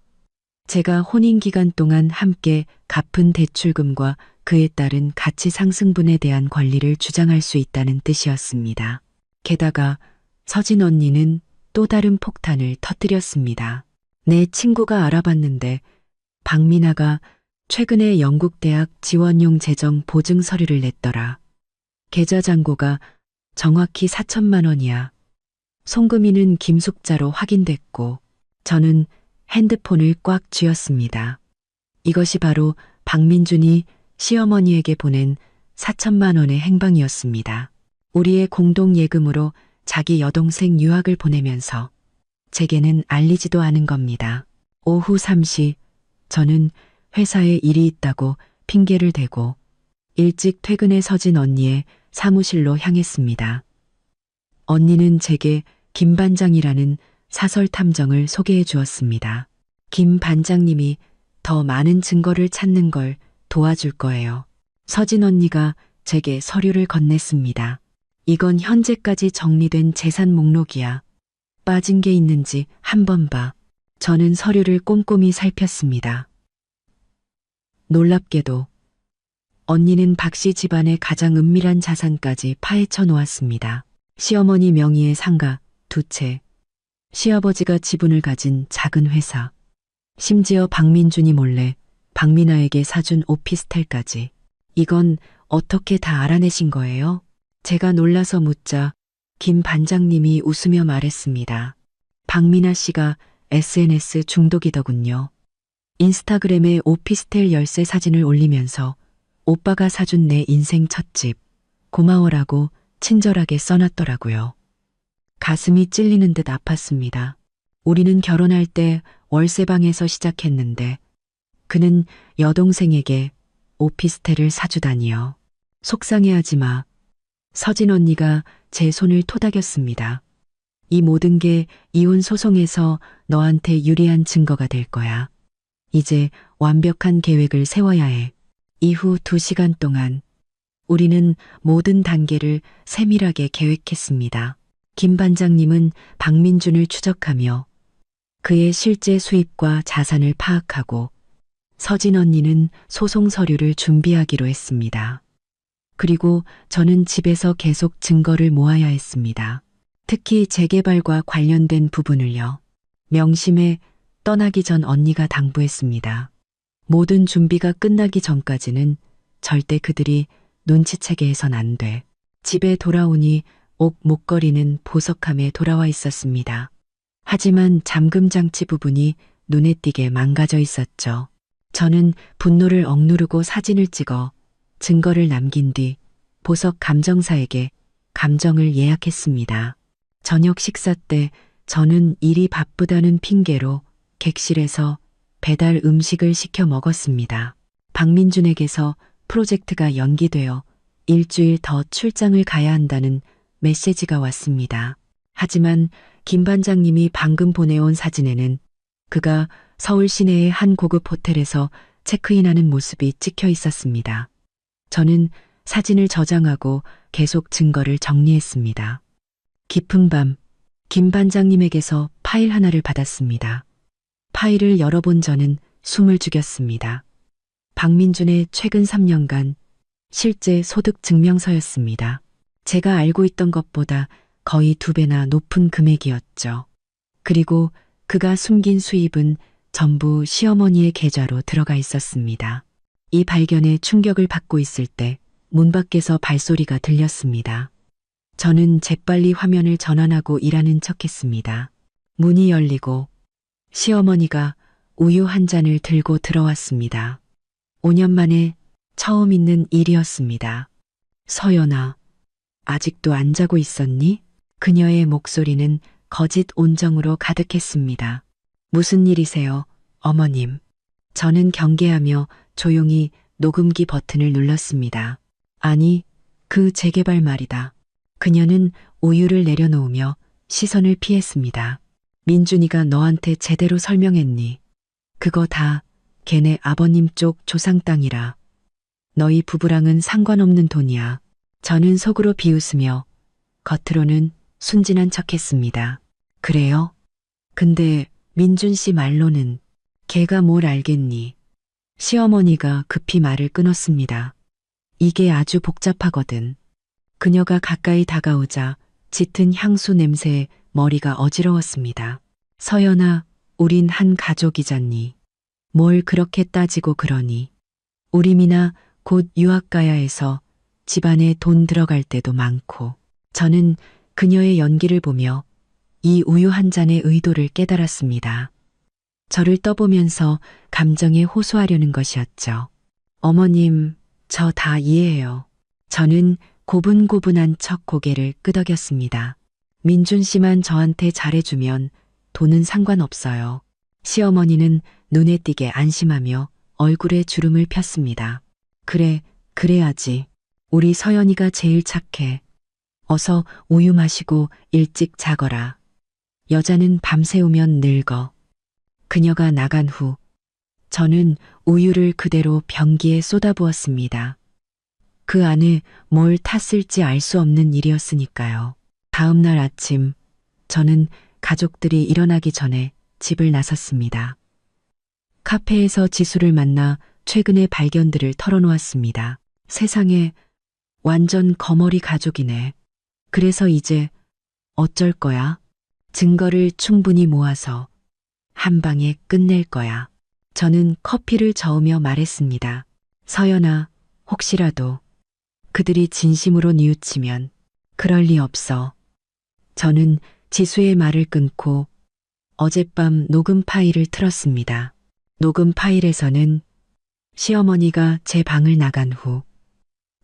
제가 혼인 기간 동안 함께 갚은 대출금과 그에 따른 가치 상승분에 대한 권리를 주장할 수 있다는 뜻이었습니다. 게다가 서진 언니는 또 다른 폭탄을 터뜨렸습니다. 내 친구가 알아봤는데 박민아가 최근에 영국 대학 지원용 재정 보증 서류를 냈더라. 계좌 잔고가 정확히 4천만 원이야. 송금인은 김숙자로 확인됐고 저는 핸드폰을 꽉 쥐었습니다. 이것이 바로 박민준이 시어머니에게 보낸 4천만 원의 행방이었습니다. 우리의 공동 예금으로 자기 여동생 유학을 보내면서 제게는 알리지도 않은 겁니다. 오후 3시 저는 회사에 일이 있다고 핑계를 대고 일찍 퇴근해 서진 언니의 사무실로 향했습니다. 언니는 제게 김 반장이라는 사설 탐정을 소개해 주었습니다. 김 반장님이 더 많은 증거를 찾는 걸 도와줄 거예요. 서진 언니가 제게 서류를 건넸습니다. 이건 현재까지 정리된 재산 목록이야. 빠진 게 있는지 한번 봐. 저는 서류를 꼼꼼히 살폈습니다. 놀랍게도 언니는 박씨 집안의 가장 은밀한 자산까지 파헤쳐 놓았습니다. 시어머니 명의의 상가 2채, 시아버지가 지분을 가진 작은 회사, 심지어 박민준이 몰래 박민아에게 사준 오피스텔까지. 이건 어떻게 다 알아내신 거예요? 제가 놀라서 묻자 김 반장님이 웃으며 말했습니다. 박민아 씨가 SNS 중독이더군요. 인스타그램에 오피스텔 열쇠 사진을 올리면서 오빠가 사준 내 인생 첫집, 고마워라고 친절하게 써놨더라고요. 가슴이 찔리는 듯 아팠습니다. 우리는 결혼할 때 월세방에서 시작했는데 그는 여동생에게 오피스텔을 사주다니요. 속상해하지 마. 서진 언니가 제 손을 토닥였습니다. 이 모든 게 이혼 소송에서 너한테 유리한 증거가 될 거야. 이제 완벽한 계획을 세워야 해. 이후 2시간 동안 우리는 모든 단계를 세밀하게 계획했습니다. 김 반장님은 박민준을 추적하며 그의 실제 수입과 자산을 파악하고 서진 언니는 소송 서류를 준비하기로 했습니다. 그리고 저는 집에서 계속 증거를 모아야 했습니다. 특히 재개발과 관련된 부분을요. 명심해 떠나기 전 언니가 당부했습니다. 모든 준비가 끝나기 전까지는 절대 그들이 눈치채게 해선 안 돼. 집에 돌아오니 옥 목걸이는 보석함에 돌아와 있었습니다. 하지만 잠금 장치 부분이 눈에 띄게 망가져 있었죠. 저는 분노를 억누르고 사진을 찍어 증거를 남긴 뒤 보석 감정사에게 감정을 예약했습니다. 저녁 식사 때 저는 일이 바쁘다는 핑계로 객실에서 배달 음식을 시켜 먹었습니다. 박민준에게서 프로젝트가 연기되어 일주일 더 출장을 가야 한다는 메시지가 왔습니다. 하지만 김 반장님이 방금 보내온 사진에는 그가 서울 시내의 한 고급 호텔에서 체크인하는 모습이 찍혀 있었습니다. 저는 사진을 저장하고 계속 증거를 정리했습니다. 깊은 밤, 김 반장님에게서 파일 하나를 받았습니다. 파일을 열어본 저는 숨을 죽였습니다. 박민준의 최근 3년간 실제 소득 증명서였습니다. 제가 알고 있던 것보다 거의 2배나 높은 금액이었죠. 그리고 그가 숨긴 수입은 전부 시어머니의 계좌로 들어가 있었습니다. 이 발견에 충격을 받고 있을 때 문 밖에서 발소리가 들렸습니다. 저는 재빨리 화면을 전환하고 일하는 척했습니다. 문이 열리고 시어머니가 우유 한 잔을 들고 들어왔습니다. 5년 만에 처음 있는 일이었습니다. 서연아, 아직도 안 자고 있었니? 그녀의 목소리는 거짓 온정으로 가득했습니다. 무슨 일이세요, 어머님? 저는 경계하며 조용히 녹음기 버튼을 눌렀습니다. 아니, 그 재개발 말이다. 그녀는 우유를 내려놓으며 시선을 피했습니다. 민준이가 너한테 제대로 설명했니? 그거 다 걔네 아버님 쪽 조상 땅이라. 너희 부부랑은 상관없는 돈이야. 저는 속으로 비웃으며 겉으로는 순진한 척했습니다. 그래요? 근데 민준 씨 말로는 걔가 뭘 알겠니? 시어머니가 급히 말을 끊었습니다. 이게 아주 복잡하거든. 그녀가 가까이 다가오자 짙은 향수 냄새에 머리가 어지러웠습니다. 서연아, 우린 한 가족이잖니. 뭘 그렇게 따지고 그러니. 우리 미나 곧 유학 가야 해서 집안에 돈 들어갈 때도 많고. 저는 그녀의 연기를 보며 이 우유 한 잔의 의도를 깨달았습니다. 저를 떠보면서 감정에 호소하려는 것이었죠. 어머님, 저 다 이해해요. 저는 고분고분한 척 고개를 끄덕였습니다. 민준 씨만 저한테 잘해주면 돈은 상관없어요. 시어머니는 눈에 띄게 안심하며 얼굴에 주름을 폈습니다. 그래, 그래야지. 우리 서연이가 제일 착해. 어서 우유 마시고 일찍 자거라. 여자는 밤새우면 늙어. 그녀가 나간 후 저는 우유를 그대로 변기에 쏟아부었습니다. 그 안에 뭘 탔을지 알 수 없는 일이었으니까요. 다음 날 아침 저는 가족들이 일어나기 전에 집을 나섰습니다. 카페에서 지수를 만나 최근의 발견들을 털어놓았습니다. 세상에 완전 거머리 가족이네. 그래서 이제 어쩔 거야? 증거를 충분히 모아서 한 방에 끝낼 거야. 저는 커피를 저으며 말했습니다. 서연아, 혹시라도 그들이 진심으로 뉘우치면 그럴 리 없어. 저는 지수의 말을 끊고 어젯밤 녹음 파일을 틀었습니다. 녹음 파일에서는 시어머니가 제 방을 나간 후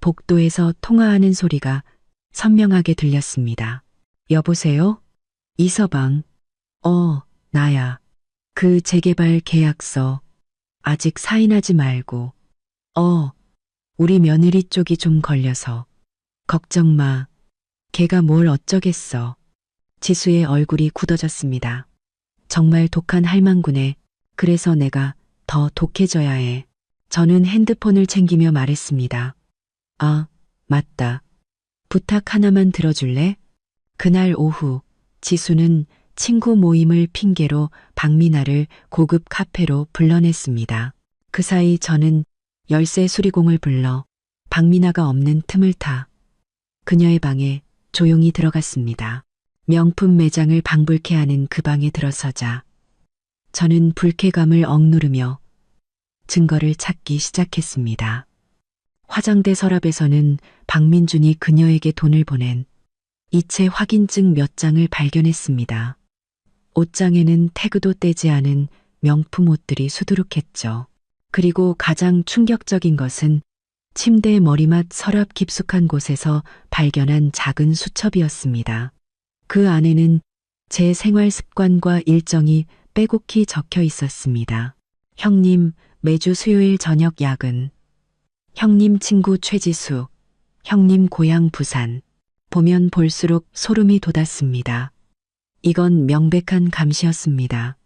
복도에서 통화하는 소리가 선명하게 들렸습니다. 여보세요? 이서방. 나야. 그 재개발 계약서 아직 사인하지 말고. 우리 며느리 쪽이 좀 걸려서. 걱정 마. 걔가 뭘 어쩌겠어. 지수의 얼굴이 굳어졌습니다. 정말 독한 할망구네. 그래서 내가 더 독해져야 해. 저는 핸드폰을 챙기며 말했습니다. 아, 맞다. 부탁 하나만 들어줄래? 그날 오후 지수는 친구 모임을 핑계로 박미나를 고급 카페로 불러냈습니다. 그 사이 저는 열쇠 수리공을 불러 박미나가 없는 틈을 타 그녀의 방에 조용히 들어갔습니다. 명품 매장을 방불케 하는 그 방에 들어서자 저는 불쾌감을 억누르며 증거를 찾기 시작했습니다. 화장대 서랍에서는 박민준이 그녀에게 돈을 보낸 이체 확인증 몇 장을 발견했습니다. 옷장에는 태그도 떼지 않은 명품 옷들이 수두룩했죠. 그리고 가장 충격적인 것은 침대의 머리맡 서랍 깊숙한 곳에서 발견한 작은 수첩이었습니다. 그 안에는 제 생활 습관과 일정이 빼곡히 적혀 있었습니다. 형님, 매주 수요일 저녁 야근. 형님 친구 최지수. 형님 고향 부산. 보면 볼수록 소름이 돋았습니다. 이건 명백한 감시였습니다.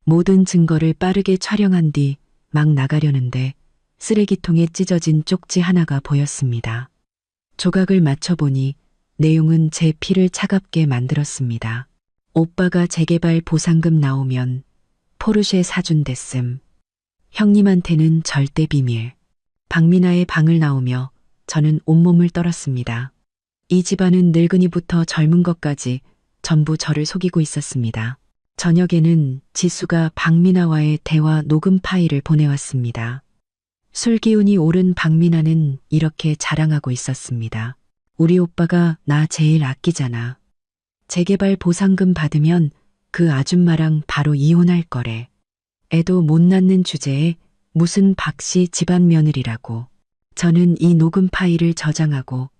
모든 증거를 빠르게 촬영한 뒤 막 나가려는데 쓰레기통에 찢어진 쪽지 하나가 보였습니다. 조각을 맞춰보니 내용은 제 피를 차갑게 만들었습니다. 오빠가 재개발 보상금 나오면 포르쉐 사준댔음. 형님한테는 절대 비밀. 박미나의 방을 나오며 저는 온몸을 떨었습니다. 이 집안은 늙은이부터 젊은 것까지 전부 저를 속이고 있었습니다. 저녁에는 지수가 박미나와의 대화 녹음 파일을 보내왔습니다. 술 기운이 오른 박미나는 이렇게 자랑하고 있었습니다. 우리 오빠가 나 제일 아끼잖아. 재개발 보상금 받으면 그 아줌마랑 바로 이혼할 거래. 애도 못 낳는 주제에 무슨 박씨 집안 며느리라고. 저는 이 녹음 파일을 저장하고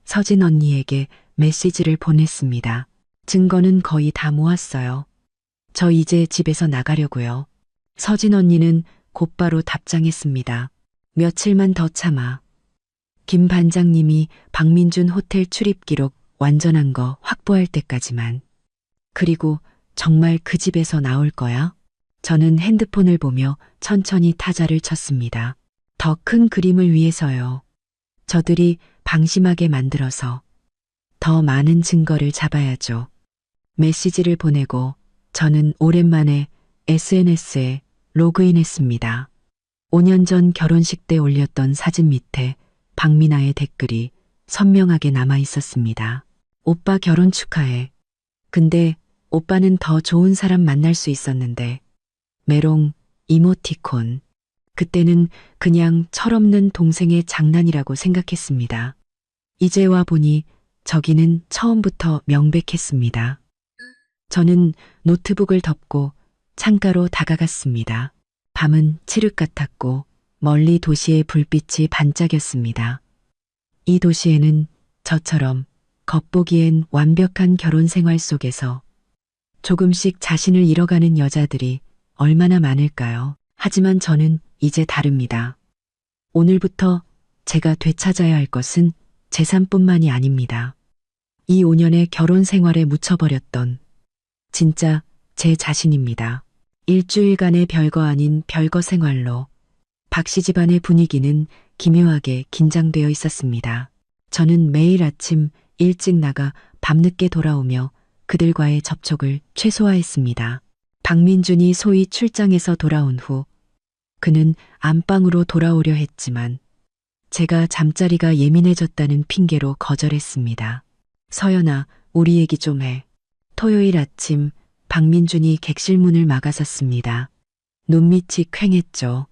서진 언니에게 메시지를 보냈습니다. 증거는 거의 다 모았어요. 저 이제 집에서 나가려고요. 서진 언니는 곧바로 답장했습니다. 며칠만 더 참아. 김 반장님이 박민준 호텔 출입 기록 완전한 거 확보할 때까지만. 그리고 정말 그 집에서 나올 거야? 저는 핸드폰을 보며 천천히 타자를 쳤습니다. 더 큰 그림을 위해서요. 저들이 방심하게 만들어서 더 많은 증거를 잡아야죠. 메시지를 보내고 저는 오랜만에 SNS에 로그인했습니다. 5년 전 결혼식 때 올렸던 사진 밑에 박미나의 댓글이 선명하게 남아 있었습니다. 오빠 결혼 축하해. 근데 오빠는 더 좋은 사람 만날 수 있었는데. 메롱, 이모티콘. 그때는 그냥 철없는 동생의 장난이라고 생각했습니다. 이제 와 보니 저기는 처음부터 명백했습니다. 저는 노트북을 덮고 창가로 다가갔습니다. 밤은 칠흑 같았고 멀리 도시의 불빛이 반짝였습니다. 이 도시에는 저처럼 겉보기엔 완벽한 결혼 생활 속에서 조금씩 자신을 잃어가는 여자들이 얼마나 많을까요? 하지만 저는 이제 다릅니다. 오늘부터 제가 되찾아야 할 것은 재산뿐만이 아닙니다. 이 5년의 결혼 생활에 묻혀버렸던 진짜 제 자신입니다. 일주일간의 별거 아닌 별거 생활로 박씨 집안의 분위기는 기묘하게 긴장되어 있었습니다. 저는 매일 아침 일찍 나가 밤늦게 돌아오며 그들과의 접촉을 최소화했습니다. 박민준이 소위 출장에서 돌아온 후 그는 안방으로 돌아오려 했지만 제가 잠자리가 예민해졌다는 핑계로 거절했습니다. 서연아, 우리 얘기 좀 해. 토요일 아침 박민준이 객실 문을 막아섰습니다. 눈밑이 퀭했죠.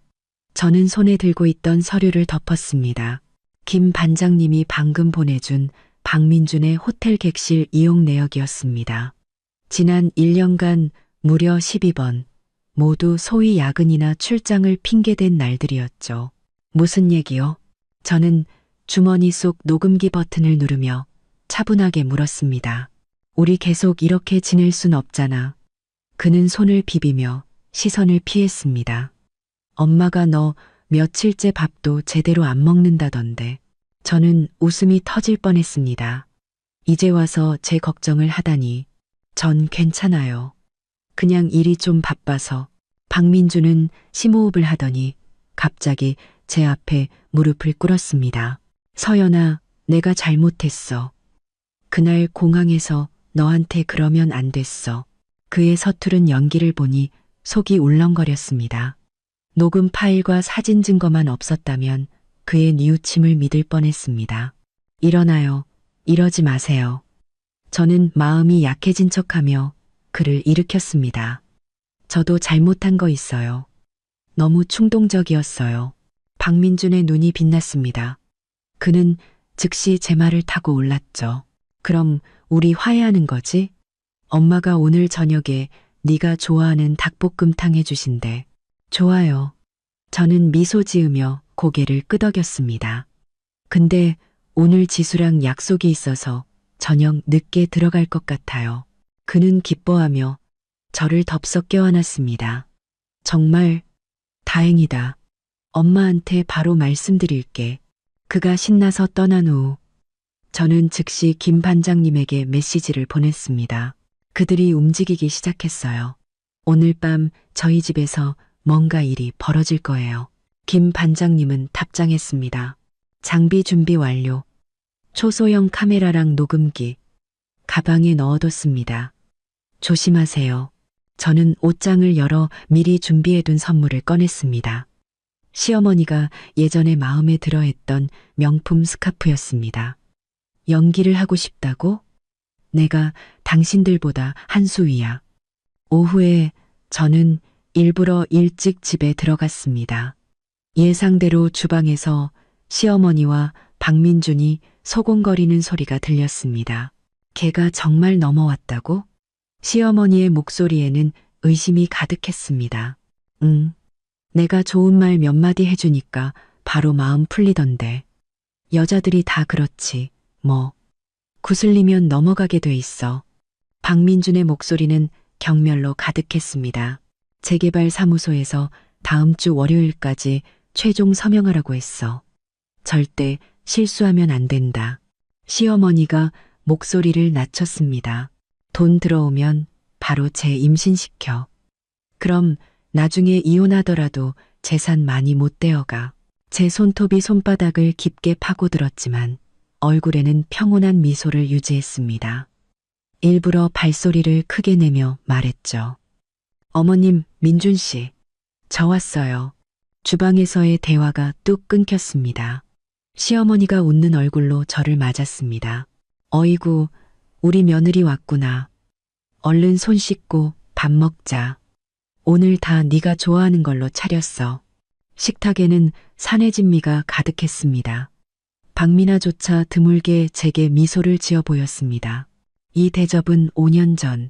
저는 손에 들고 있던 서류를 덮었습니다. 김 반장님이 방금 보내준 박민준의 호텔 객실 이용 내역이었습니다. 지난 1년간 무려 12번 모두 소위 야근이나 출장을 핑계댄 날들이었죠. 무슨 얘기요? 저는 주머니 속 녹음기 버튼을 누르며 차분하게 물었습니다. 우리 계속 이렇게 지낼 순 없잖아. 그는 손을 비비며 시선을 피했습니다. 엄마가 너 며칠째 밥도 제대로 안 먹는다던데. 저는 웃음이 터질 뻔했습니다. 이제 와서 제 걱정을 하다니. 전 괜찮아요. 그냥 일이 좀 바빠서. 박민주는 심호흡을 하더니 갑자기 제 앞에 무릎을 꿇었습니다. 서연아, 내가 잘못했어. 그날 공항에서 너한테 그러면 안 됐어. 그의 서투른 연기를 보니 속이 울렁거렸습니다. 녹음 파일과 사진 증거만 없었다면 그의 뉘우침을 믿을 뻔했습니다. 일어나요. 이러지 마세요. 저는 마음이 약해진 척하며 그를 일으켰습니다. 저도 잘못한 거 있어요. 너무 충동적이었어요. 박민준의 눈이 빛났습니다. 그는 즉시 제 말을 타고 올랐죠. 그럼 우리 화해하는 거지? 엄마가 오늘 저녁에 네가 좋아하는 닭볶음탕 해주신대. 좋아요. 저는 미소 지으며 고개를 끄덕였습니다. 근데 오늘 지수랑 약속이 있어서 저녁 늦게 들어갈 것 같아요. 그는 기뻐하며 저를 덥석 껴안았습니다. 정말 다행이다. 엄마한테 바로 말씀드릴게. 그가 신나서 떠난 후 저는 즉시 김 반장님에게 메시지를 보냈습니다. 그들이 움직이기 시작했어요. 오늘 밤 저희 집에서 뭔가 일이 벌어질 거예요. 김 반장님은 답장했습니다. 장비 준비 완료. 초소형 카메라랑 녹음기. 가방에 넣어뒀습니다. 조심하세요. 저는 옷장을 열어 미리 준비해둔 선물을 꺼냈습니다. 시어머니가 예전에 마음에 들어했던 명품 스카프였습니다. 연기를 하고 싶다고? 내가 당신들보다 한 수 위야. 오후에 저는 일부러 일찍 집에 들어갔습니다. 예상대로 주방에서 시어머니와 박민준이 소곤거리는 소리가 들렸습니다. 걔가 정말 넘어왔다고? 시어머니의 목소리에는 의심이 가득했습니다. 응. 내가 좋은 말 몇 마디 해주니까 바로 마음 풀리던데. 여자들이 다 그렇지. 뭐. 구슬리면 넘어가게 돼 있어. 박민준의 목소리는 경멸로 가득했습니다. 재개발 사무소에서 다음 주 월요일까지 최종 서명하라고 했어. 절대 실수하면 안 된다. 시어머니가 목소리를 낮췄습니다. 돈 들어오면 바로 재 임신시켜. 그럼 나중에 이혼하더라도 재산 많이 못 떼어가. 제 손톱이 손바닥을 깊게 파고들었지만 얼굴에는 평온한 미소를 유지했습니다. 일부러 발소리를 크게 내며 말했죠. 어머님, 민준 씨. 저 왔어요. 주방에서의 대화가 뚝 끊겼습니다. 시어머니가 웃는 얼굴로 저를 맞았습니다. 어이구, 우리 며느리 왔구나. 얼른 손 씻고 밥 먹자. 오늘 다 네가 좋아하는 걸로 차렸어. 식탁에는 산해진미가 가득했습니다. 박미나조차 드물게 제게 미소를 지어 보였습니다. 이 대접은 5년 전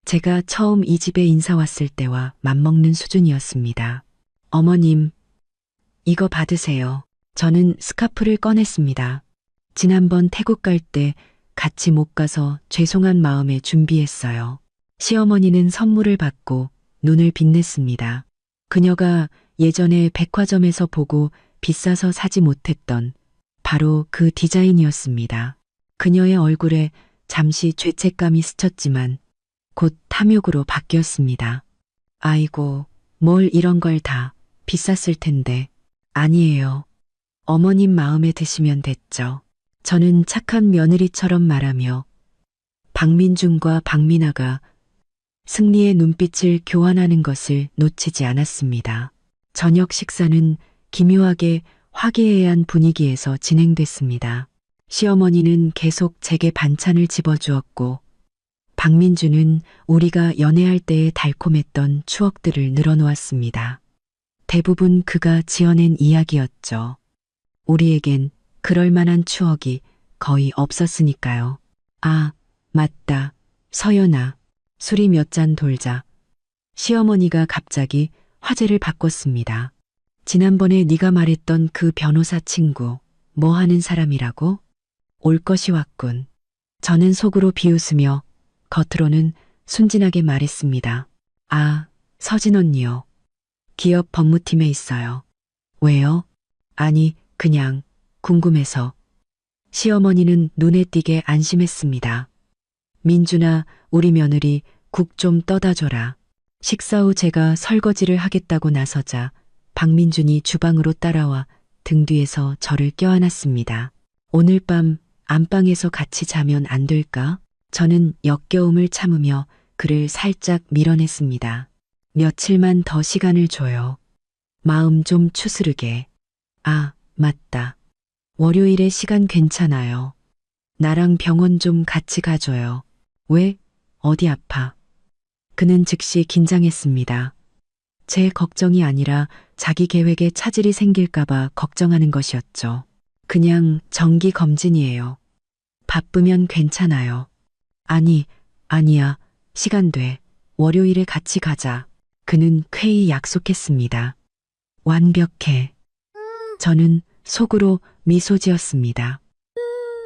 제가 처음 이 집에 인사 왔을 때와 맞먹는 수준이었습니다. 어머님, 이거 받으세요. 저는 스카프를 꺼냈습니다. 지난번 태국 갈 때 같이 못 가서 죄송한 마음에 준비했어요. 시어머니는 선물을 받고 눈을 빛냈습니다. 그녀가 예전에 백화점에서 보고 비싸서 사지 못했던 바로 그 디자인이었습니다. 그녀의 얼굴에 잠시 죄책감이 스쳤지만 곧 탐욕으로 바뀌었습니다. 아이고, 뭘 이런 걸 다 비쌌을 텐데. 아니에요. 어머님 마음에 드시면 됐죠. 저는 착한 며느리처럼 말하며 박민준과 박미나가 승리의 눈빛을 교환하는 것을 놓치지 않았습니다. 저녁 식사는 기묘하게 화기애애한 분위기에서 진행됐습니다. 시어머니는 계속 제게 반찬을 집어주었고 박민주는 우리가 연애할 때의 달콤했던 추억들을 늘어놓았습니다. 대부분 그가 지어낸 이야기였죠. 우리에겐 그럴 만한 추억이 거의 없었으니까요. 아, 맞다. 서연아, 술이 몇 잔 돌자. 시어머니가 갑자기 화제를 바꿨습니다. 지난번에 네가 말했던 그 변호사 친구, 뭐 하는 사람이라고? 올 것이 왔군. 저는 속으로 비웃으며 겉으로는 순진하게 말했습니다. 아, 서진 언니요. 기업 법무팀에 있어요. 왜요? 아니, 그냥 궁금해서. 시어머니는 눈에 띄게 안심했습니다. 민준아, 우리 며느리 국 좀 떠다 줘라. 식사 후 제가 설거지를 하겠다고 나서자 박민준이 주방으로 따라와 등 뒤에서 저를 껴안았습니다. 오늘 밤 안방에서 같이 자면 안 될까? 저는 역겨움을 참으며 그를 살짝 밀어냈습니다. 며칠만 더 시간을 줘요. 마음 좀 추스르게. 아, 맞다. 월요일에 시간 괜찮아요. 나랑 병원 좀 같이 가줘요. 왜? 어디 아파? 그는 즉시 긴장했습니다. 제 걱정이 아니라 자기 계획에 차질이 생길까봐 걱정하는 것이었죠. 그냥 정기 검진이에요. 바쁘면 괜찮아요. 아니, 아니야. 시간 돼. 월요일에 같이 가자. 그는 쾌히 약속했습니다. 완벽해. 저는 속으로 미소 지었습니다.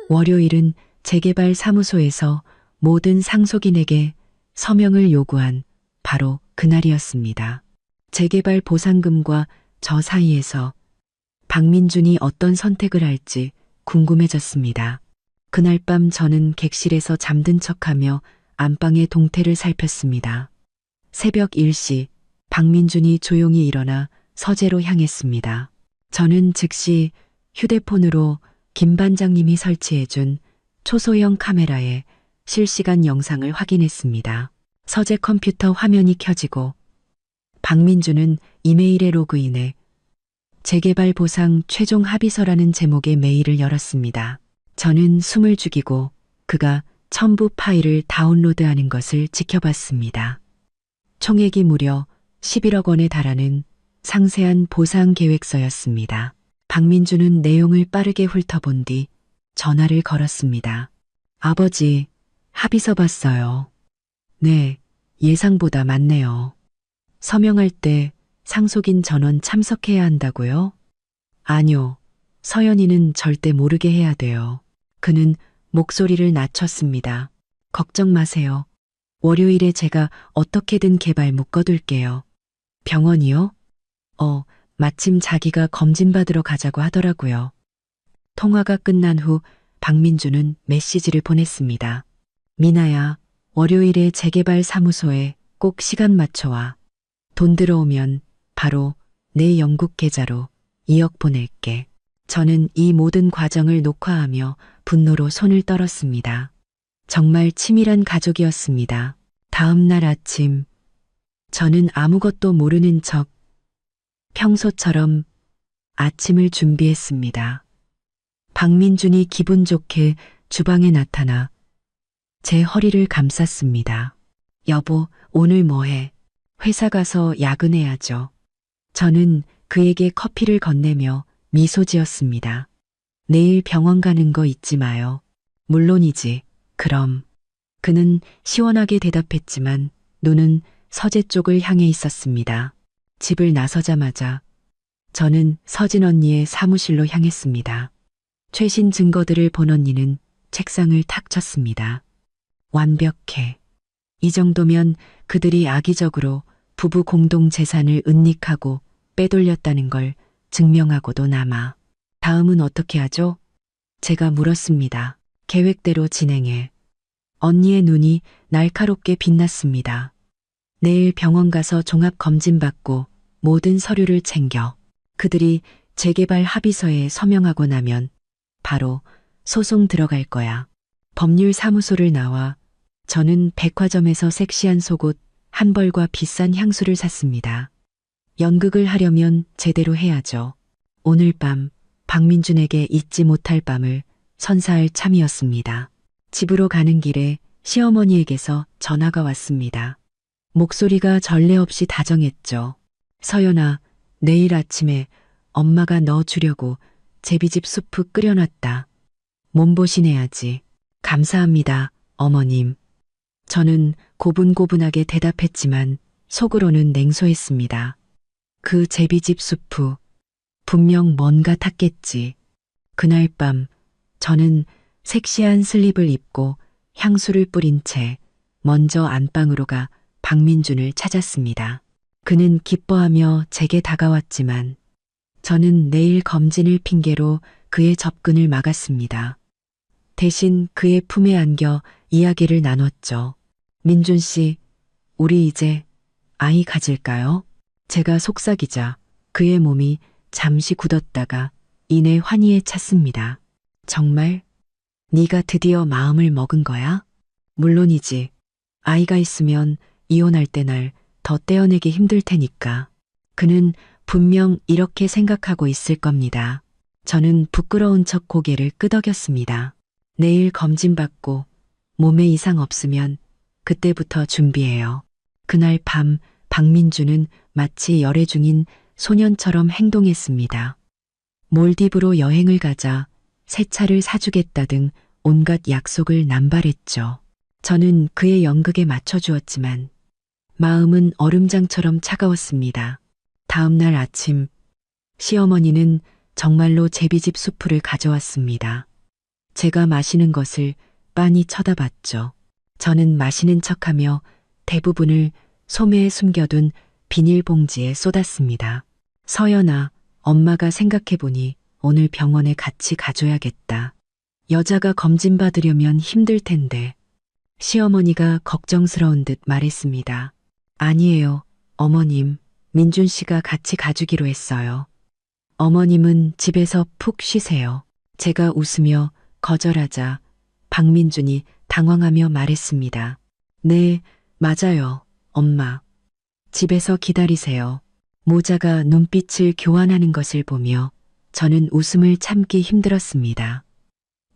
월요일은 재개발 사무소에서 모든 상속인에게 서명을 요구한 바로 그날이었습니다. 재개발 보상금과 저 사이에서 박민준이 어떤 선택을 할지 궁금해졌습니다. 그날 밤 저는 객실에서 잠든 척하며 안방의 동태를 살폈습니다. 새벽 1시 박민준이 조용히 일어나 서재로 향했습니다. 저는 즉시 휴대폰으로 김 반장님이 설치해준 초소형 카메라에 실시간 영상을 확인했습니다. 서재 컴퓨터 화면이 켜지고 박민준은 이메일에 로그인해 재개발 보상 최종 합의서라는 제목의 메일을 열었습니다. 저는 숨을 죽이고 그가 첨부 파일을 다운로드하는 것을 지켜봤습니다. 총액이 무려 11억 원에 달하는 상세한 보상 계획서였습니다. 박민주는 내용을 빠르게 훑어본 뒤 전화를 걸었습니다. 아버지, 합의서 봤어요. 네, 예상보다 많네요. 서명할 때 상속인 전원 참석해야 한다고요? 아니요, 서연이는 절대 모르게 해야 돼요. 그는 목소리를 낮췄습니다. 걱정 마세요. 월요일에 제가 어떻게든 개발 묶어둘게요. 병원이요? 마침 자기가 검진받으러 가자고 하더라고요. 통화가 끝난 후 박민주는 메시지를 보냈습니다. 미나야, 월요일에 재개발 사무소에 꼭 시간 맞춰와. 돈 들어오면 바로 내 영국 계좌로 2억 보낼게. 저는 이 모든 과정을 녹화하며 분노로 손을 떨었습니다. 정말 치밀한 가족이었습니다. 다음 날 아침, 저는 아무것도 모르는 척 평소처럼 아침을 준비했습니다. 박민준이 기분 좋게 주방에 나타나 제 허리를 감쌌습니다. 여보, 오늘 뭐해? 회사 가서 야근해야죠. 저는 그에게 커피를 건네며 미소 지었습니다. 내일 병원 가는 거 잊지 마요. 물론이지. 그럼. 그는 시원하게 대답했지만 눈은 서재 쪽을 향해 있었습니다. 집을 나서자마자 저는 서진 언니의 사무실로 향했습니다. 최신 증거들을 본 언니는 책상을 탁 쳤습니다. 완벽해. 이 정도면 그들이 악의적으로 부부 공동 재산을 은닉하고 빼돌렸다는 걸 증명하고도 남아. 다음은 어떻게 하죠? 제가 물었습니다. 계획대로 진행해. 언니의 눈이 날카롭게 빛났습니다. 내일 병원 가서 종합 검진 받고 모든 서류를 챙겨. 그들이 재개발 합의서에 서명하고 나면 바로 소송 들어갈 거야. 법률 사무소를 나와 저는 백화점에서 섹시한 속옷 한 벌과 비싼 향수를 샀습니다. 연극을 하려면 제대로 해야죠. 오늘 밤 박민준에게 잊지 못할 밤을 선사할 참이었습니다. 집으로 가는 길에 시어머니에게서 전화가 왔습니다. 목소리가 전례 없이 다정했죠. 서연아, 내일 아침에 엄마가 너 주려고 제비집 수프 끓여놨다. 몸보신해야지. 감사합니다, 어머님. 저는 고분고분하게 대답했지만 속으로는 냉소했습니다. 그 제비집 수프, 분명 뭔가 탔겠지. 그날 밤 저는 섹시한 슬립을 입고 향수를 뿌린 채 먼저 안방으로 가 박민준을 찾았습니다. 그는 기뻐하며 제게 다가왔지만 저는 내일 검진을 핑계로 그의 접근을 막았습니다. 대신 그의 품에 안겨 이야기를 나눴죠. 민준 씨, 우리 이제 아이 가질까요? 제가 속삭이자 그의 몸이 잠시 굳었다가 이내 환희에 찼습니다. 정말? 네가 드디어 마음을 먹은 거야? 물론이지. 아이가 있으면 이혼할 때 날 더 떼어내기 힘들 테니까. 그는 분명 이렇게 생각하고 있을 겁니다. 저는 부끄러운 척 고개를 끄덕였습니다. 내일 검진 받고 몸에 이상 없으면 그때부터 준비해요. 그날 밤 박민주는 마치 열애 중인 소년처럼 행동했습니다. 몰디브로 여행을 가자 새 차를 사주겠다 등 온갖 약속을 남발했죠. 저는 그의 연극에 맞춰주었지만 마음은 얼음장처럼 차가웠습니다. 다음 날 아침 시어머니는 정말로 제비집 수프를 가져왔습니다. 제가 마시는 것을 빤히 쳐다봤죠. 저는 마시는 척하며 대부분을 소매에 숨겨둔 비닐봉지에 쏟았습니다. 서연아, 엄마가 생각해보니 오늘 병원에 같이 가줘야겠다. 여자가 검진 받으려면 힘들 텐데. 시어머니가 걱정스러운 듯 말했습니다. 아니에요, 어머님. 민준 씨가 같이 가주기로 했어요. 어머님은 집에서 푹 쉬세요. 제가 웃으며 거절하자 박민준이 당황하며 말했습니다. 네, 맞아요, 엄마. 집에서 기다리세요. 모자가 눈빛을 교환하는 것을 보며 저는 웃음을 참기 힘들었습니다.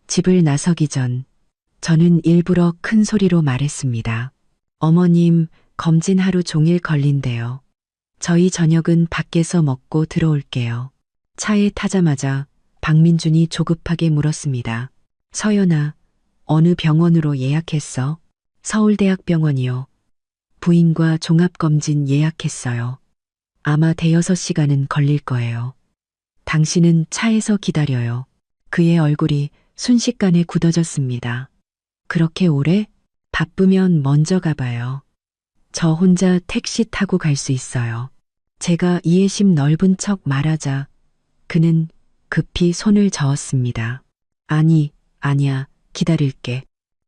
집을 나서기 전 저는 일부러 큰 소리로 말했습니다. 어머님, 검진 하루 종일 걸린대요. 저희 저녁은 밖에서 먹고 들어올게요. 차에 타자마자 박민준이 조급하게 물었습니다. 서연아, 어느 병원으로 예약했어? 서울대학병원이요. 부인과 종합검진 예약했어요. 아마 대여섯 시간은 걸릴 거예요. 당신은 차에서 기다려요. 그의 얼굴이 순식간에 굳어졌습니다. 그렇게 오래? 바쁘면 먼저 가봐요. 저 혼자 택시 타고 갈 수 있어요. 제가 이해심 넓은 척 말하자 그는 급히 손을 저었습니다. 아니야, 기다릴게.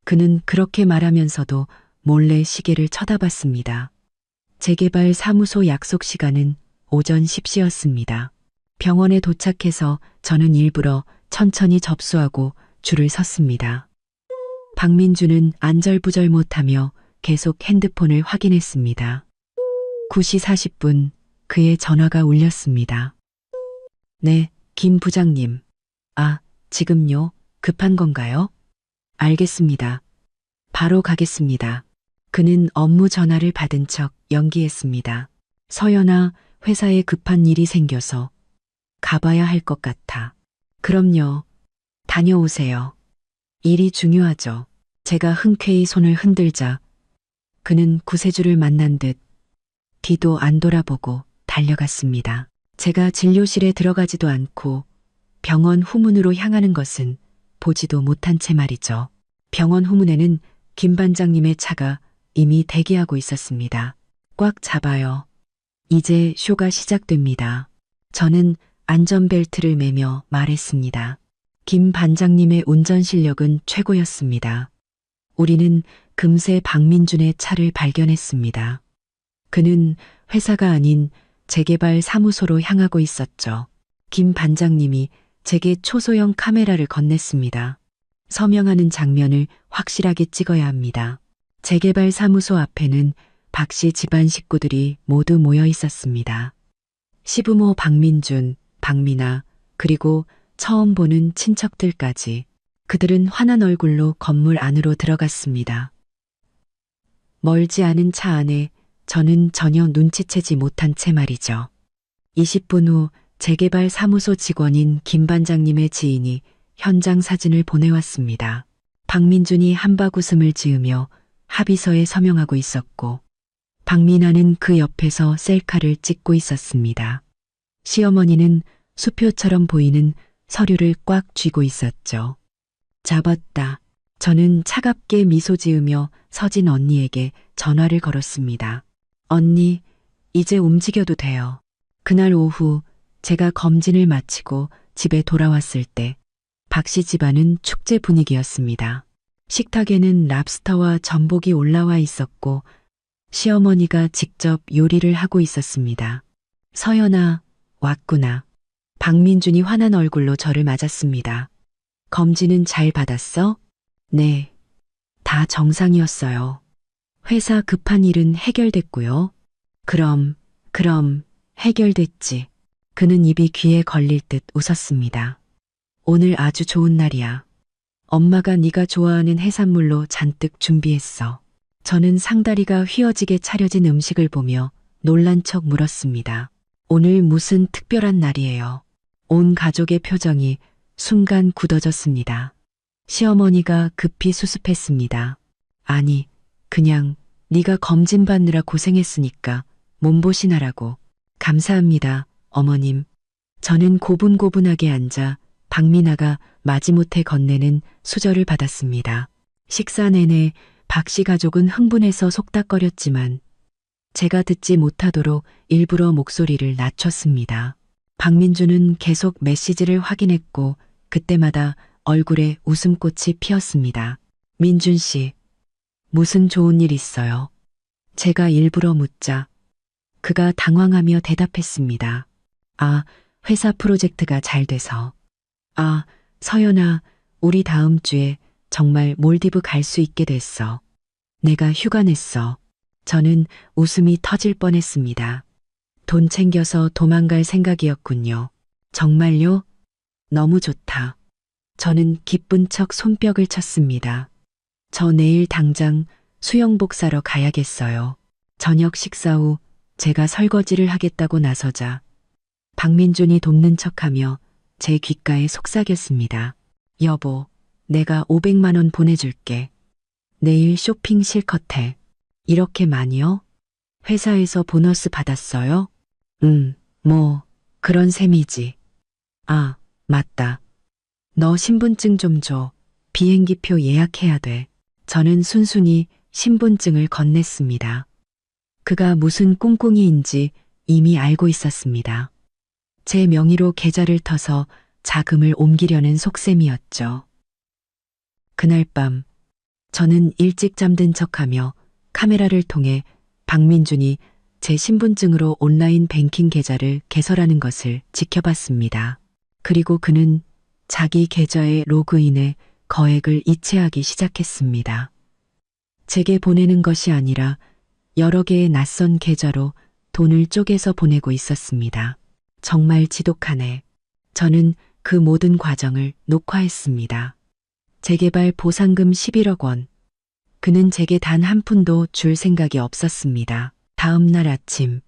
그는 그렇게 말하면서도 몰래 시계를 쳐다봤습니다. 재개발 사무소 약속 시간은 오전 10시였습니다. 병원에 도착해서 저는 일부러 천천히 접수하고 줄을 섰습니다. 박민주는 안절부절 못하며 계속 핸드폰을 확인했습니다. 9시 40분 그의 전화가 울렸습니다. 네, 김 부장님. 아, 지금요? 급한 건가요? 알겠습니다. 바로 가겠습니다. 그는 업무 전화를 받은 척 연기했습니다. 서연아, 회사에 급한 일이 생겨서 가봐야 할 것 같아. 그럼요. 다녀오세요. 일이 중요하죠. 제가 흔쾌히 손을 흔들자 그는 구세주를 만난 듯 뒤도 안 돌아보고 달려갔습니다. 제가 진료실에 들어가지도 않고 병원 후문으로 향하는 것은 보지도 못한 채 말이죠. 병원 후문에는 김 반장님의 차가 이미 대기하고 있었습니다. 꽉 잡아요. 이제 쇼가 시작됩니다. 저는 안전벨트를 매며 말했습니다. 김 반장님의 운전 실력은 최고였습니다. 우리는 금세 박민준의 차를 발견했습니다. 그는 회사가 아닌 재개발 사무소로 향하고 있었죠. 김 반장님이 제게 초소형 카메라를 건넸습니다. 서명하는 장면을 확실하게 찍어야 합니다. 재개발 사무소 앞에는 박 씨 집안 식구들이 모두 모여 있었습니다. 시부모 박민준, 박미나, 그리고 처음 보는 친척들까지. 그들은 환한 얼굴로 건물 안으로 들어갔습니다. 멀지 않은 차 안에 저는 전혀 눈치채지 못한 채 말이죠. 20분 후 재개발 사무소 직원인 김 반장님의 지인이 현장 사진을 보내왔습니다. 박민준이 한박웃음을 지으며 합의서에 서명하고 있었고 박미나는 그 옆에서 셀카를 찍고 있었습니다. 시어머니는 수표처럼 보이는 서류를 꽉 쥐고 있었죠. 잡았다. 저는 차갑게 미소 지으며 서진 언니에게 전화를 걸었습니다. 언니, 이제 움직여도 돼요. 그날 오후 제가 검진을 마치고 집에 돌아왔을 때 박씨 집안은 축제 분위기였습니다. 식탁에는 랍스터와 전복이 올라와 있었고 시어머니가 직접 요리를 하고 있었습니다. 서연아, 왔구나. 박민준이 환한 얼굴로 저를 맞았습니다. 검진은 잘 받았어? 네, 다 정상이었어요. 회사 급한 일은 해결됐고요. 그럼 해결됐지. 그는 입이 귀에 걸릴 듯 웃었습니다. 오늘 아주 좋은 날이야. 엄마가 네가 좋아하는 해산물로 잔뜩 준비했어. 저는 상다리가 휘어지게 차려진 음식을 보며 놀란 척 물었습니다. 오늘 무슨 특별한 날이에요? 온 가족의 표정이 순간 굳어졌습니다. 시어머니가 급히 수습했습니다. 아니, 그냥 네가 검진 받느라 고생했으니까 몸보신하라고. 감사합니다, 어머님. 저는 고분고분하게 앉아 박미나가 마지못해 건네는 수저를 받았습니다. 식사 내내 박씨 가족은 흥분해서 속닥거렸지만 제가 듣지 못하도록 일부러 목소리를 낮췄습니다. 박민주는 계속 메시지를 확인했고 그때마다 얼굴에 웃음꽃이 피었습니다. 민준 씨, 무슨 좋은 일 있어요? 제가 일부러 묻자 그가 당황하며 대답했습니다. 아, 회사 프로젝트가 잘 돼서. 아, 서연아, 우리 다음 주에 정말 몰디브 갈 수 있게 됐어. 내가 휴가 냈어. 저는 웃음이 터질 뻔했습니다. 돈 챙겨서 도망갈 생각이었군요. 정말요? 너무 좋다. 저는 기쁜 척 손뼉을 쳤습니다. 저 내일 당장 수영복 사러 가야겠어요. 저녁 식사 후 제가 설거지를 하겠다고 나서자 박민준이 돕는 척하며 제 귓가에 속삭였습니다. 여보, 내가 500만 원 보내줄게. 내일 쇼핑 실컷 해. 이렇게 많이요? 회사에서 보너스 받았어요? 뭐 그런 셈이지. 아, 맞다. 너 신분증 좀 줘. 비행기표 예약해야 돼. 저는 순순히 신분증을 건넸습니다. 그가 무슨 꿍꿍이인지 이미 알고 있었습니다. 제 명의로 계좌를 터서 자금을 옮기려는 속셈이었죠. 그날 밤 저는 일찍 잠든 척하며 카메라를 통해 박민준이 제 신분증으로 온라인 뱅킹 계좌를 개설하는 것을 지켜봤습니다. 그리고 그는 자기 계좌에 로그인해 거액을 이체하기 시작했습니다. 제게 보내는 것이 아니라 여러 개의 낯선 계좌로 돈을 쪼개서 보내고 있었습니다. 정말 지독하네. 저는 그 모든 과정을 녹화했습니다. 재개발 보상금 11억 원. 그는 제게 단 한 푼도 줄 생각이 없었습니다. 다음 날 아침,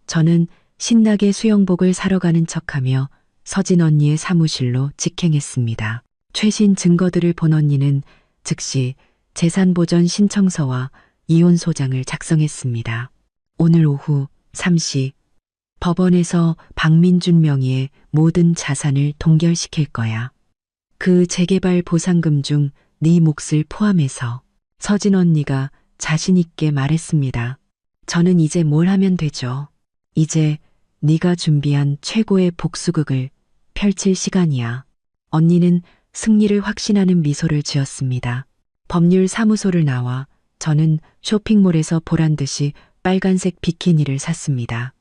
저는 신나게 수영복을 사러 가는 척하며 서진 언니의 사무실로 직행했습니다. 최신 증거들을 본 언니는 즉시 재산보전 신청서와 이혼 소장을 작성했습니다. 오늘 오후 3시 법원에서 박민준 명의의 모든 자산을 동결시킬 거야. 그 재개발 보상금 중 네 몫을 포함해서. 서진 언니가 자신 있게 말했습니다. 저는 이제 뭘 하면 되죠? 이제 네가 준비한 최고의 복수극을 펼칠 시간이야. 언니는 승리를 확신하는 미소를 지었습니다. 법률 사무소를 나와 저는 쇼핑몰에서 보란 듯이 빨간색 비키니를 샀습니다.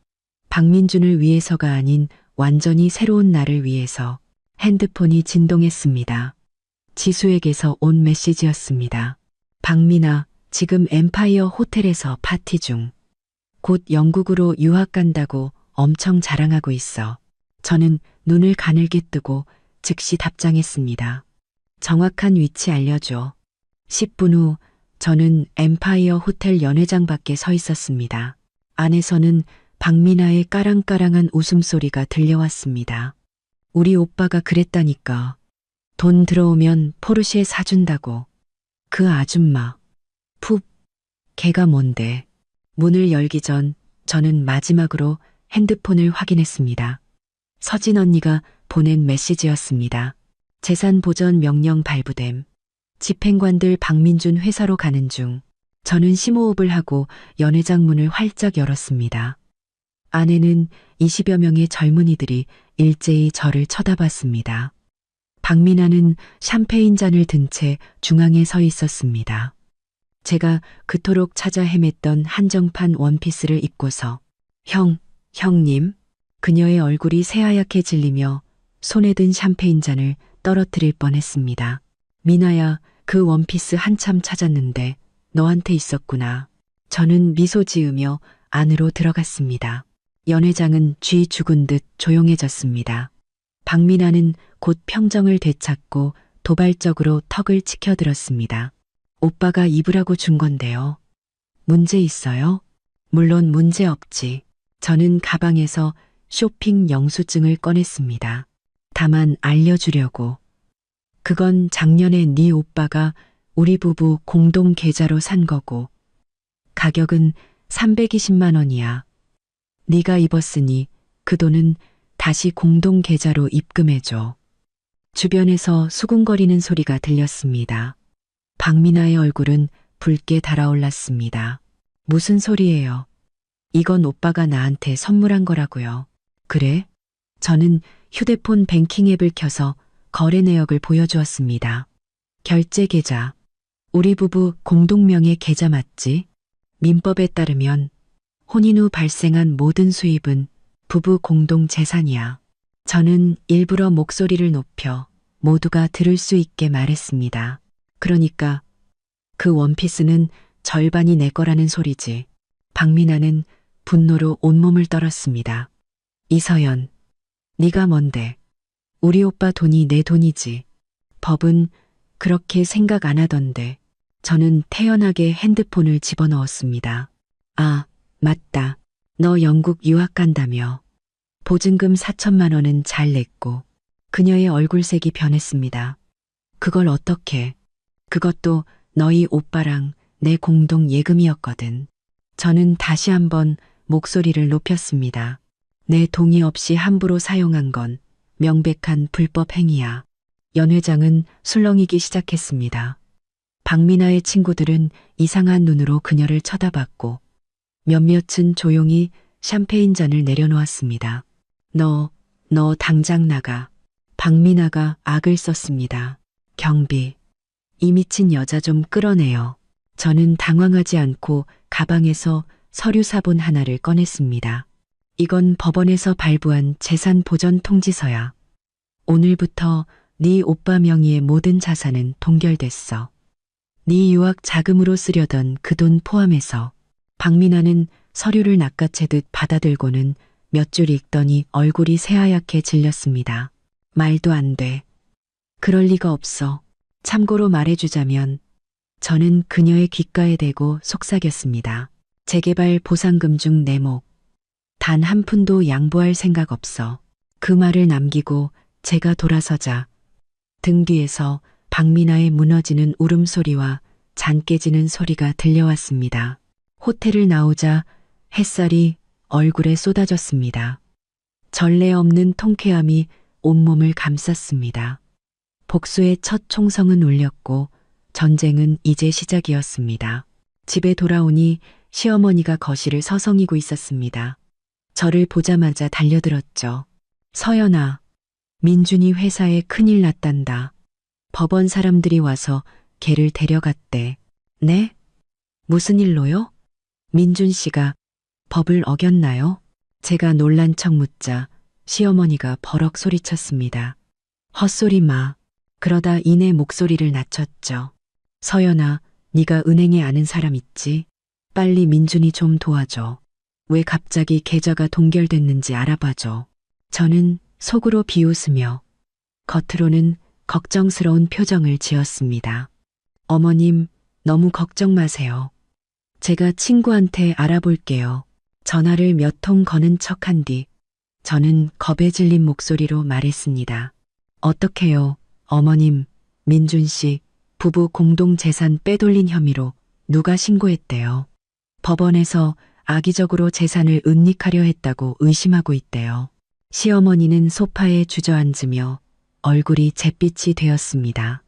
박민준을 위해서가 아닌 완전히 새로운 나를 위해서. 핸드폰이 진동했습니다. 지수에게서 온 메시지였습니다. 박민아, 지금 엠파이어 호텔에서 파티 중. 곧 영국으로 유학 간다고 엄청 자랑하고 있어. 저는 눈을 가늘게 뜨고 즉시 답장했습니다. 정확한 위치 알려줘. 10분 후 저는 엠파이어 호텔 연회장 밖에 서 있었습니다. 안에서는 박민아의 까랑까랑한 웃음소리가 들려왔습니다. 우리 오빠가 그랬다니까. 돈 들어오면 포르쉐 사준다고. 그 아줌마. 푹. 걔가 뭔데. 문을 열기 전 저는 마지막으로 핸드폰을 확인했습니다. 서진 언니가 보낸 메시지였습니다. 재산 보전 명령 발부됨. 집행관들 박민준 회사로 가는 중. 저는 심호흡을 하고 연회장 문을 활짝 열었습니다. 안에는 20여 명의 젊은이들이 일제히 저를 쳐다봤습니다. 박민아는 샴페인 잔을 든 채 중앙에 서 있었습니다. 제가 그토록 찾아 헤맸던 한정판 원피스를 입고서 형님. 그녀의 얼굴이 새하얗게 질리며 손에 든 샴페인 잔을 떨어뜨릴 뻔했습니다. 미나야, 그 원피스 한참 찾았는데 너한테 있었구나. 저는 미소 지으며 안으로 들어갔습니다. 연회장은 쥐 죽은 듯 조용해졌습니다. 박민아는 곧 평정을 되찾고 도발적으로 턱을 치켜들었습니다. 오빠가 입으라고 준 건데요. 문제 있어요? 물론 문제 없지. 저는 가방에서 쇼핑 영수증을 꺼냈습니다. 다만 알려주려고. 그건 작년에 네 오빠가 우리 부부 공동 계좌로 산 거고 가격은 320만 원이야. 네가 입었으니 그 돈은 다시 공동 계좌로 입금해줘. 주변에서 수군거리는 소리가 들렸습니다. 박민아의 얼굴은 붉게 달아올랐습니다. 무슨 소리예요? 이건 오빠가 나한테 선물한 거라고요. 그래? 저는 휴대폰 뱅킹 앱을 켜서 거래 내역을 보여주었습니다. 결제 계좌. 우리 부부 공동명의 계좌 맞지? 민법에 따르면 혼인 후 발생한 모든 수입은 부부 공동 재산이야. 저는 일부러 목소리를 높여 모두가 들을 수 있게 말했습니다. 그러니까 그 원피스는 절반이 내 거라는 소리지. 박민아는 분노로 온몸을 떨었습니다. 이서연, 네가 뭔데? 우리 오빠 돈이 내 돈이지. 법은 그렇게 생각 안 하던데. 저는 태연하게 핸드폰을 집어넣었습니다. 아, 맞다. 너 영국 유학 간다며. 보증금 4천만 원은 잘 냈고. 그녀의 얼굴색이 변했습니다. 그걸 어떻게? 그것도 너희 오빠랑 내 공동 예금이었거든. 저는 다시 한번 목소리를 높였습니다. 내 동의 없이 함부로 사용한 건 명백한 불법 행위야. 연 회장은 술렁이기 시작했습니다. 박민아의 친구들은 이상한 눈으로 그녀를 쳐다봤고 몇몇은 조용히 샴페인 잔을 내려놓았습니다. 너 당장 나가. 박민아가 악을 썼습니다. 경비. 이 미친 여자 좀 끌어내요. 저는 당황하지 않고 가방에서 서류 사본 하나를 꺼냈습니다. 이건 법원에서 발부한 재산 보전 통지서야. 오늘부터 네 오빠 명의의 모든 자산은 동결됐어. 네 유학 자금으로 쓰려던 그 돈 포함해서. 박민아는 서류를 낚아채듯 받아들고는 몇 줄 읽더니 얼굴이 새하얗게 질렸습니다. 말도 안 돼. 그럴 리가 없어. 참고로 말해주자면 저는 그녀의 귓가에 대고 속삭였습니다. 재개발 보상금 중 내목. 단 한 푼도 양보할 생각 없어. 그 말을 남기고 제가 돌아서자 등 뒤에서 박민아의 무너지는 울음소리와 잔 깨지는 소리가 들려왔습니다. 호텔을 나오자 햇살이 얼굴에 쏟아졌습니다. 전례 없는 통쾌함이 온몸을 감쌌습니다. 복수의 첫 총성은 울렸고 전쟁은 이제 시작이었습니다. 집에 돌아오니 시어머니가 거실을 서성이고 있었습니다. 저를 보자마자 달려들었죠. 서연아, 민준이 회사에 큰일 났단다. 법원 사람들이 와서 걔를 데려갔대. 네? 무슨 일로요? 민준 씨가 법을 어겼나요? 제가 놀란 척 묻자 시어머니가 버럭 소리쳤습니다. 헛소리 마. 그러다 이내 목소리를 낮췄죠. 서연아, 네가 은행에 아는 사람 있지? 빨리 민준이 좀 도와줘. 왜 갑자기 계좌가 동결됐는지 알아봐줘. 저는 속으로 비웃으며 겉으로는 걱정스러운 표정을 지었습니다. 어머님, 너무 걱정 마세요. 제가 친구한테 알아볼게요. 전화를 몇 통 거는 척한 뒤 저는 겁에 질린 목소리로 말했습니다. 어떡해요, 어머님, 민준 씨 부부 공동 재산 빼돌린 혐의로 누가 신고했대요. 법원에서 악의적으로 재산을 은닉하려 했다고 의심하고 있대요. 시어머니는 소파에 주저앉으며 얼굴이 잿빛이 되었습니다.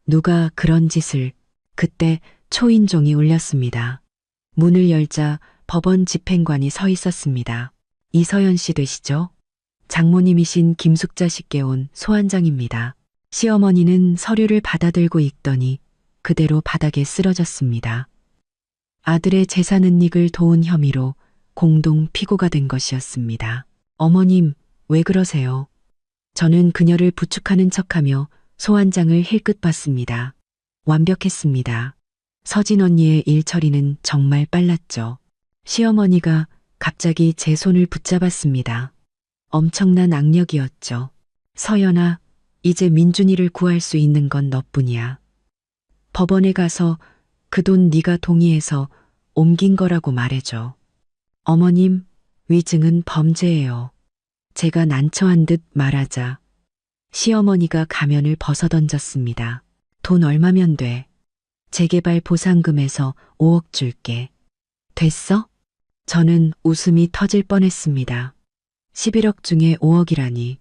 누가 그런 짓을. 그때 초인종이 울렸습니다. 문을 열자 법원 집행관이 서 있었습니다. 이서연 씨 되시죠? 장모님이신 김숙자 씨께 온 소환장입니다. 시어머니는 서류를 받아들고 읽더니 그대로 바닥에 쓰러졌습니다. 아들의 재산 은닉을 도운 혐의로 공동 피고가 된 것이었습니다. 어머님, 왜 그러세요? 저는 그녀를 부축하는 척하며 소환장을 힐끗 봤습니다. 완벽했습니다. 서진 언니의 일 처리는 정말 빨랐죠. 시어머니가 갑자기 제 손을 붙잡았습니다. 엄청난 악력이었죠. 서연아, 이제 민준이를 구할 수 있는 건 너뿐이야. 법원에 가서 그 돈 네가 동의해서 옮긴 거라고 말해줘. 어머님, 위증은 범죄예요. 제가 난처한 듯 말하자 시어머니가 가면을 벗어던졌습니다. 돈 얼마면 돼? 재개발 보상금에서 5억 줄게. 됐어? 저는 웃음이 터질 뻔했습니다. 11억 중에 5억이라니.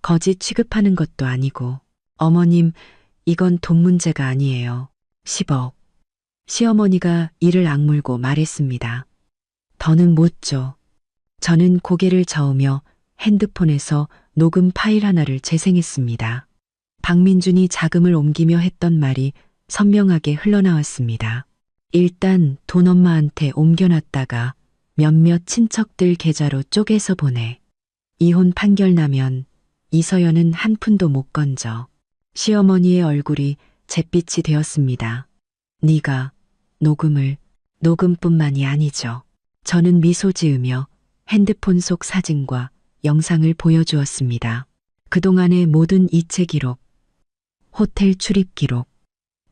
거짓 취급하는 것도 아니고. 어머님, 이건 돈 문제가 아니에요. 10억. 시어머니가 이를 악물고 말했습니다. 더는 못 줘. 저는 고개를 저으며 핸드폰에서 녹음 파일 하나를 재생했습니다. 박민준이 자금을 옮기며 했던 말이 선명하게 흘러나왔습니다. 일단 돈 엄마한테 옮겨놨다가 몇몇 친척들 계좌로 쪼개서 보내. 이혼 판결 나면 이서연은 한 푼도 못 건져. 시어머니의 얼굴이 잿빛이 되었습니다. 네가 녹음뿐만이 아니죠. 저는 미소 지으며 핸드폰 속 사진과 영상을 보여주었습니다. 그동안의 모든 이체 기록, 호텔 출입 기록,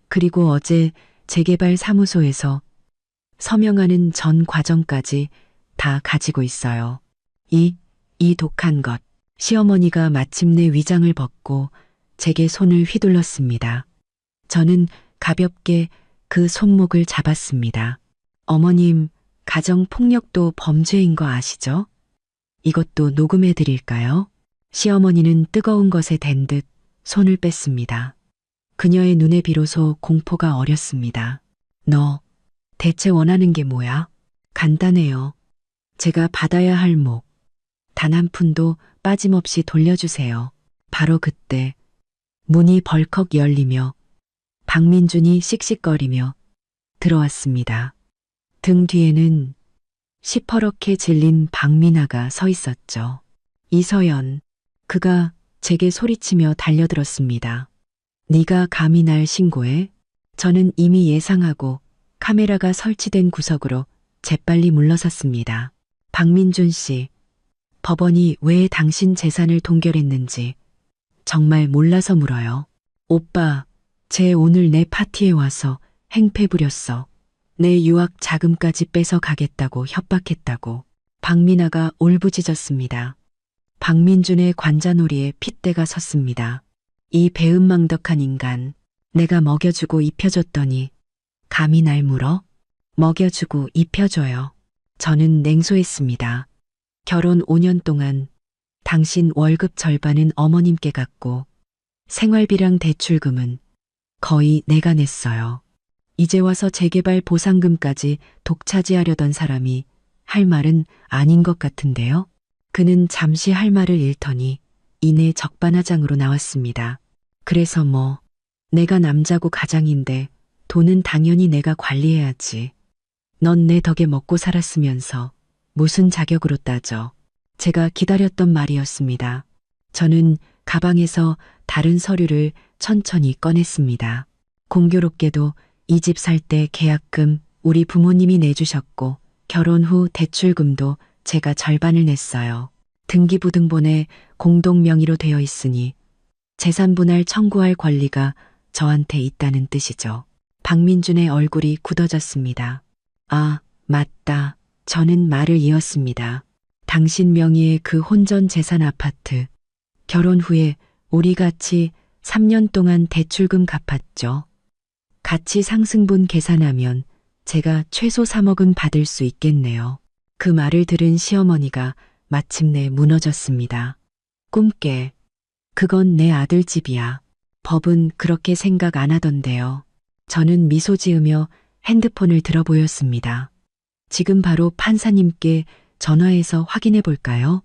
그리고 어제 재개발 사무소에서 서명하는 전 과정까지 다 가지고 있어요. 이 독한 것. 시어머니가 마침내 위장을 벗고 제게 손을 휘둘렀습니다. 저는 가볍게 그 손목을 잡았습니다. 어머님, 가정폭력도 범죄인 거 아시죠? 이것도 녹음해 드릴까요? 시어머니는 뜨거운 것에 댄 듯 손을 뺐습니다. 그녀의 눈에 비로소 공포가 어렸습니다. 너 대체 원하는 게 뭐야? 간단해요. 제가 받아야 할 목. 단 한 푼도 빠짐없이 돌려주세요. 바로 그때 문이 벌컥 열리며 박민준이 씩씩거리며 들어왔습니다. 등 뒤에는 시퍼렇게 질린 박민아가 서 있었죠. 이서연, 그가 제게 소리치며 달려들었습니다. 네가 감히 날 신고해? 저는 이미 예상하고 카메라가 설치된 구석으로 재빨리 물러섰습니다. 박민준 씨, 법원이 왜 당신 재산을 동결했는지 정말 몰라서 물어요. 오빠, 쟤 오늘 내 파티에 와서 행패 부렸어. 내 유학 자금까지 뺏어 가겠다고 협박했다고. 박민아가 울부짖었습니다. 박민준의 관자놀이에 핏대가 섰습니다. 이 배은망덕한 인간, 내가 먹여주고 입혀줬더니 감히 날 물어? 먹여주고 입혀줘요. 저는 냉소했습니다. 결혼 5년 동안 당신 월급 절반은 어머님께 갔고 생활비랑 대출금은 거의 내가 냈어요. 이제 와서 재개발 보상금까지 독차지하려던 사람이 할 말은 아닌 것 같은데요. 그는 잠시 할 말을 잃더니 이내 적반하장으로 나왔습니다. 그래서 뭐, 내가 남자고 가장인데 돈은 당연히 내가 관리해야지. 넌 내 덕에 먹고 살았으면서 무슨 자격으로 따져. 제가 기다렸던 말이었습니다. 저는 가방에서 다른 서류를 천천히 꺼냈습니다. 공교롭게도 이 집 살 때 계약금 우리 부모님이 내주셨고 결혼 후 대출금도 제가 절반을 냈어요. 등기부등본에 공동 명의로 되어 있으니 재산분할 청구할 권리가 저한테 있다는 뜻이죠. 박민준의 얼굴이 굳어졌습니다. 아, 맞다. 저는 말을 이었습니다. 당신 명의의 그 혼전 재산 아파트. 결혼 후에 우리 같이 3년 동안 대출금 갚았죠. 가치 상승분 계산하면 제가 최소 3억은 받을 수 있겠네요. 그 말을 들은 시어머니가 마침내 무너졌습니다. 꿈깨. 그건 내 아들 집이야. 법은 그렇게 생각 안 하던데요. 저는 미소 지으며 핸드폰을 들어 보였습니다. 지금 바로 판사님께 전화해서 확인해 볼까요?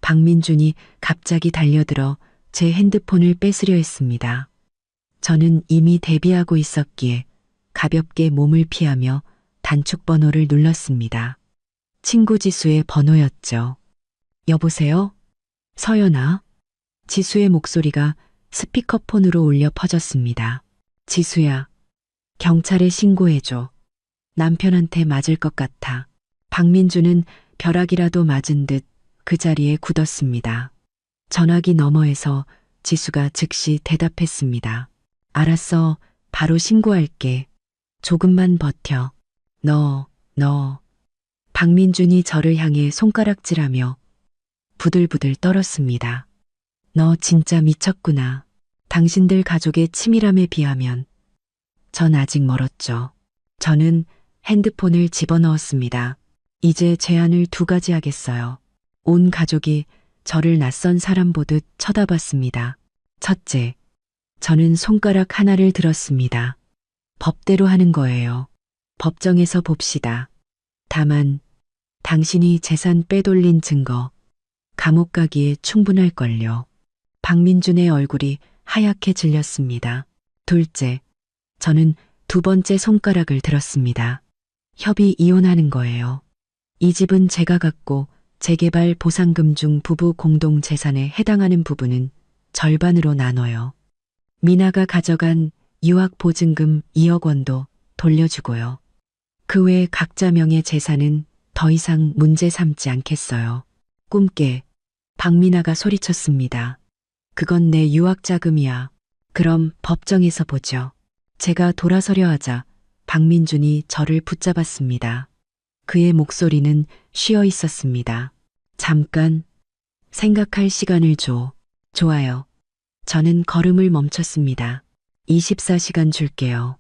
박민준이 갑자기 달려들어 제 핸드폰을 뺏으려 했습니다. 저는 이미 대비하고 있었기에 가볍게 몸을 피하며 단축 번호를 눌렀습니다. 친구 지수의 번호였죠. 여보세요? 서연아? 지수의 목소리가 스피커폰으로 울려 퍼졌습니다. 지수야, 경찰에 신고해줘. 남편한테 맞을 것 같아. 박민주는 벼락이라도 맞은 듯 그 자리에 굳었습니다. 전화기 너머에서 지수가 즉시 대답했습니다. 알았어, 바로 신고할게. 조금만 버텨. 너. 박민준이 저를 향해 손가락질하며 부들부들 떨었습니다. 너 진짜 미쳤구나. 당신들 가족의 치밀함에 비하면 전 아직 멀었죠. 저는 핸드폰을 집어넣었습니다. 이제 제안을 2가지 하겠어요. 온 가족이 저를 낯선 사람 보듯 쳐다봤습니다. 첫째, 저는 손가락 하나를 들었습니다. 법대로 하는 거예요. 법정에서 봅시다. 다만 당신이 재산 빼돌린 증거 감옥 가기에 충분할걸요. 박민준의 얼굴이 하얗게 질렸습니다. 둘째, 저는 2번째 손가락을 들었습니다. 협의 이혼하는 거예요. 이 집은 제가 갖고 재개발 보상금 중 부부 공동 재산에 해당하는 부분은 절반으로 나눠요. 미나가 가져간 유학 보증금 2억 원도 돌려주고요. 그 외 각자 명의 재산은 더 이상 문제 삼지 않겠어요. 꿈깨. 박미나가 소리쳤습니다. 그건 내 유학 자금이야. 그럼 법정에서 보죠. 제가 돌아서려 하자 박민준이 저를 붙잡았습니다. 그의 목소리는 쉬어 있었습니다. 잠깐 생각할 시간을 줘. 좋아요. 저는 걸음을 멈췄습니다. 24시간 줄게요.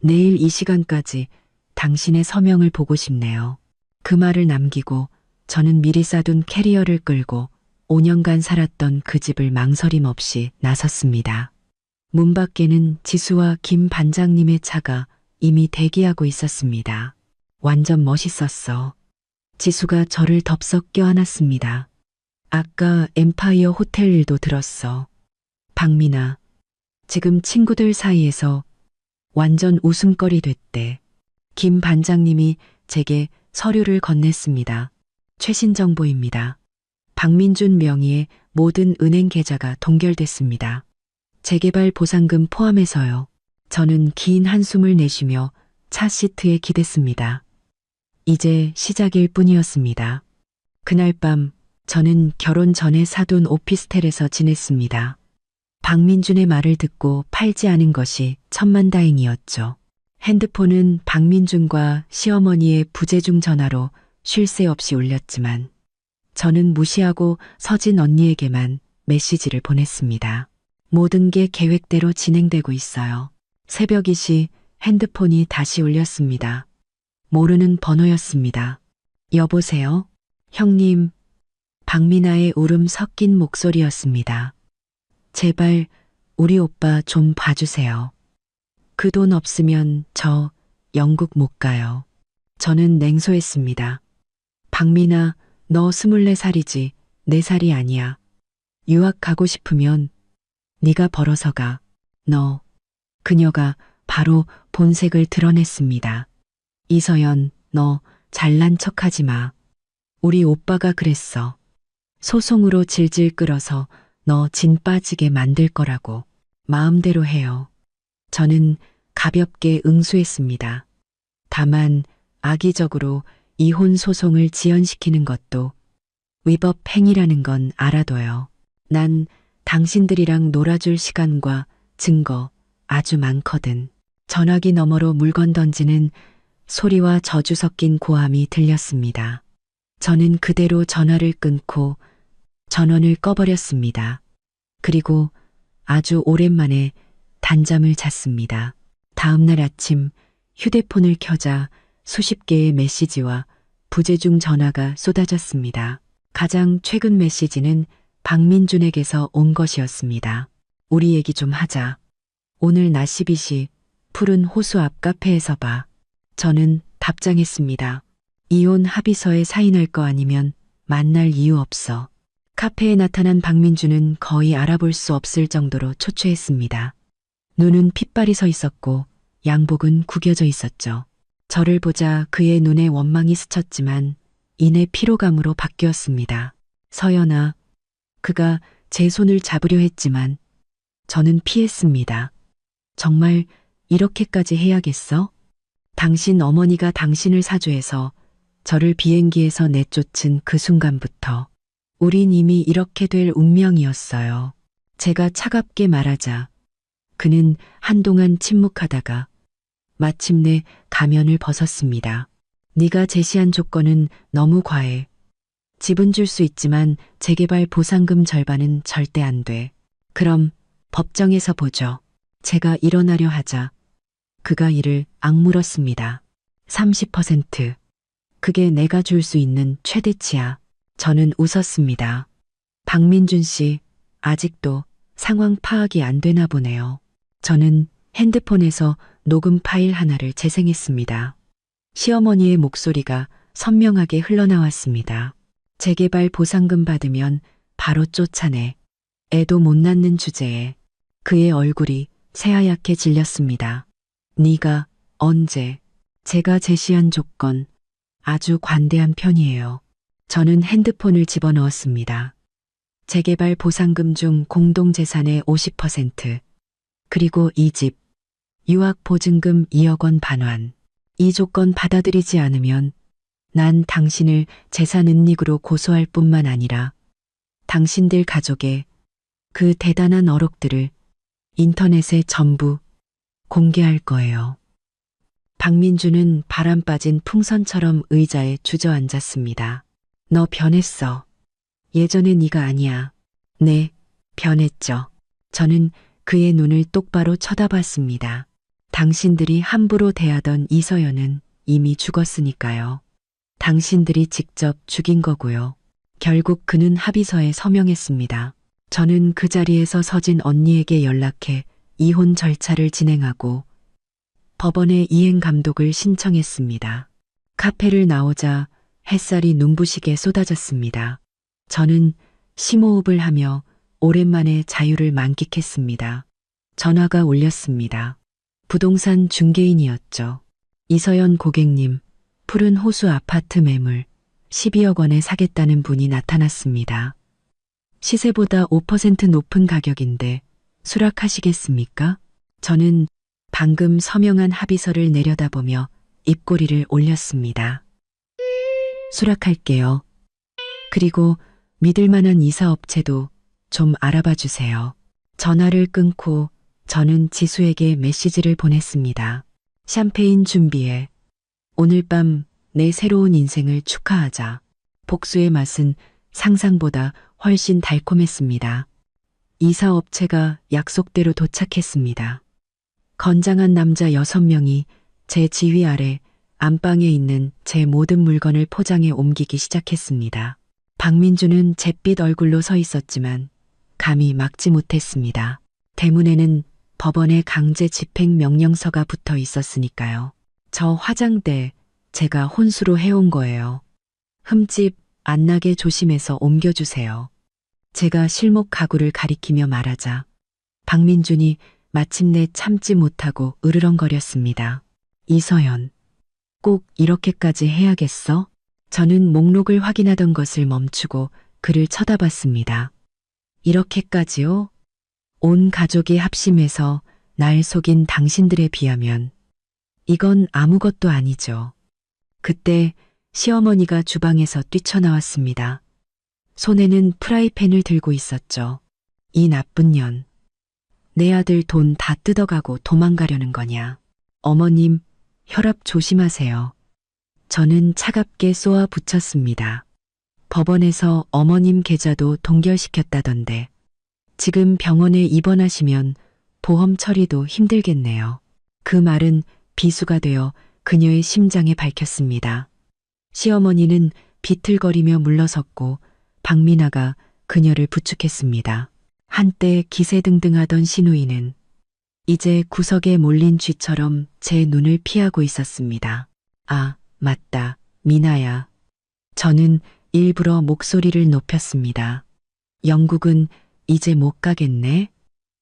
내일 이 시간까지 당신의 서명을 보고 싶네요. 그 말을 남기고 저는 미리 싸둔 캐리어를 끌고 5년간 살았던 그 집을 망설임 없이 나섰습니다. 문 밖에는 지수와 김 반장님의 차가 이미 대기하고 있었습니다. 완전 멋있었어. 지수가 저를 덥석 껴안았습니다. 아까 엠파이어 호텔 일도 들었어. 박민아, 지금 친구들 사이에서 완전 웃음거리 됐대. 김 반장님이 제게 서류를 건넸습니다. 최신 정보입니다. 박민준 명의의 모든 은행 계좌가 동결됐습니다. 재개발 보상금 포함해서요. 저는 긴 한숨을 내쉬며 차 시트에 기댔습니다. 이제 시작일 뿐이었습니다. 그날 밤 저는 결혼 전에 사둔 오피스텔에서 지냈습니다. 박민준의 말을 듣고 팔지 않은 것이 천만다행이었죠. 핸드폰은 박민준과 시어머니의 부재중 전화로 쉴 새 없이 울렸지만 저는 무시하고 서진 언니에게만 메시지를 보냈습니다. 모든 게 계획대로 진행되고 있어요. 새벽 2시 핸드폰이 다시 울렸습니다. 모르는 번호였습니다. 여보세요? 형님, 박민아의 울음 섞인 목소리였습니다. 제발 우리 오빠 좀 봐주세요. 그 돈 없으면 저 영국 못 가요. 저는 냉소했습니다. 박민아, 너 24살이지 4살이 아니야. 유학 가고 싶으면 네가 벌어서 가. 너. 그녀가 바로 본색을 드러냈습니다. 이서연, 너 잘난 척하지 마. 우리 오빠가 그랬어. 소송으로 질질 끌어서 너 진 빠지게 만들 거라고. 마음대로 해요. 저는 가볍게 응수했습니다. 다만 악의적으로 이혼 소송을 지연시키는 것도 위법 행위라는 건 알아둬요. 난 당신들이랑 놀아줄 시간과 증거 아주 많거든. 전화기 너머로 물건 던지는 소리와 저주 섞인 고함이 들렸습니다. 저는 그대로 전화를 끊고 전원을 꺼버렸습니다. 그리고 아주 오랜만에 단잠을 잤습니다. 다음 날 아침 휴대폰을 켜자 수십 개의 메시지와 부재중 전화가 쏟아졌습니다. 가장 최근 메시지는 박민준에게서 온 것이었습니다. 우리 얘기 좀 하자. 오늘 낮 12시 푸른 호수 앞 카페에서 봐. 저는 답장했습니다. 이혼 합의서에 사인할 거 아니면 만날 이유 없어. 카페에 나타난 박민준은 거의 알아볼 수 없을 정도로 초췌했습니다. 눈은 핏발이 서 있었고 양복은 구겨져 있었죠. 저를 보자 그의 눈에 원망이 스쳤지만 이내 피로감으로 바뀌었습니다. 서연아, 그가 제 손을 잡으려 했지만 저는 피했습니다. 정말 이렇게까지 해야겠어? 당신 어머니가 당신을 사주해서 저를 비행기에서 내쫓은 그 순간부터 우린 이미 이렇게 될 운명이었어요. 제가 차갑게 말하자 그는 한동안 침묵하다가 마침내 가면을 벗었습니다. 네가 제시한 조건은 너무 과해. 집은 줄 수 있지만 재개발 보상금 절반은 절대 안 돼. 그럼 법정에서 보죠. 제가 일어나려 하자 그가 이를 악물었습니다. 30%. 그게 내가 줄 수 있는 최대치야. 저는 웃었습니다. 박민준 씨, 아직도 상황 파악이 안 되나 보네요. 저는 핸드폰에서 녹음 파일 하나를 재생했습니다. 시어머니의 목소리가 선명하게 흘러나왔습니다. 재개발 보상금 받으면 바로 쫓아내. 애도 못 낳는 주제에 그의 얼굴이 새하얗게 질렸습니다. 네가 언제? 제가 제시한 조건 아주 관대한 편이에요. 저는 핸드폰을 집어넣었습니다. 재개발 보상금 중 공동재산의 50%, 그리고 이 집, 유학 보증금 2억 원 반환. 이 조건 받아들이지 않으면 난 당신을 재산 은닉으로 고소할 뿐만 아니라 당신들 가족의 그 대단한 어록들을 인터넷에 전부 공개할 거예요. 박민주는 바람 빠진 풍선처럼 의자에 주저앉았습니다. 너 변했어. 예전에 네가 아니야. 네, 변했죠. 저는 그의 눈을 똑바로 쳐다봤습니다. 당신들이 함부로 대하던 이서연은 이미 죽었으니까요. 당신들이 직접 죽인 거고요. 결국 그는 합의서에 서명했습니다. 저는 그 자리에서 서진 언니에게 연락해 이혼 절차를 진행하고 법원에 이행 감독을 신청했습니다. 카페를 나오자 햇살이 눈부시게 쏟아졌습니다. 저는 심호흡을 하며 오랜만에 자유를 만끽했습니다. 전화가 울렸습니다. 부동산 중개인이었죠. 이서연 고객님, 푸른 호수 아파트 매물 12억 원에 사겠다는 분이 나타났습니다. 시세보다 5% 높은 가격인데 수락하시겠습니까? 저는 방금 서명한 합의서를 내려다보며 입꼬리를 올렸습니다. 수락할게요. 그리고 믿을 만한 이사업체도 좀 알아봐 주세요. 전화를 끊고 저는 지수에게 메시지를 보냈습니다. 샴페인 준비해. 오늘 밤 내 새로운 인생을 축하하자. 복수의 맛은 상상보다 훨씬 달콤했습니다. 이사업체가 약속대로 도착했습니다. 건장한 남자 6명이 제 지휘 아래 안방에 있는 제 모든 물건을 포장해 옮기기 시작했습니다. 박민주는 잿빛 얼굴로 서 있었지만 감히 막지 못했습니다. 대문에는 법원의 강제 집행 명령서가 붙어 있었으니까요. 저 화장대 제가 혼수로 해온 거예요. 흠집 안 나게 조심해서 옮겨주세요. 제가 실목 가구를 가리키며 말하자 박민준이 마침내 참지 못하고 으르렁거렸습니다. 이서연, 꼭 이렇게까지 해야겠어? 저는 목록을 확인하던 것을 멈추고 그를 쳐다봤습니다. 이렇게까지요? 온 가족이 합심해서 날 속인 당신들에 비하면 이건 아무것도 아니죠. 그때 시어머니가 주방에서 뛰쳐나왔습니다. 손에는 프라이팬을 들고 있었죠. 이 나쁜 년. 내 아들 돈 다 뜯어가고 도망가려는 거냐. 어머님, 혈압 조심하세요. 저는 차갑게 쏘아 붙였습니다. 법원에서 어머님 계좌도 동결시켰다던데 지금 병원에 입원하시면 보험 처리도 힘들겠네요. 그 말은 비수가 되어 그녀의 심장에 밝혔습니다. 시어머니는 비틀거리며 물러섰고 박민아가 그녀를 부축했습니다. 한때 기세등등하던 시누이는 이제 구석에 몰린 쥐처럼 제 눈을 피하고 있었습니다. 아, 맞다, 미나야. 저는 일부러 목소리를 높였습니다. 영국은 이제 못 가겠네?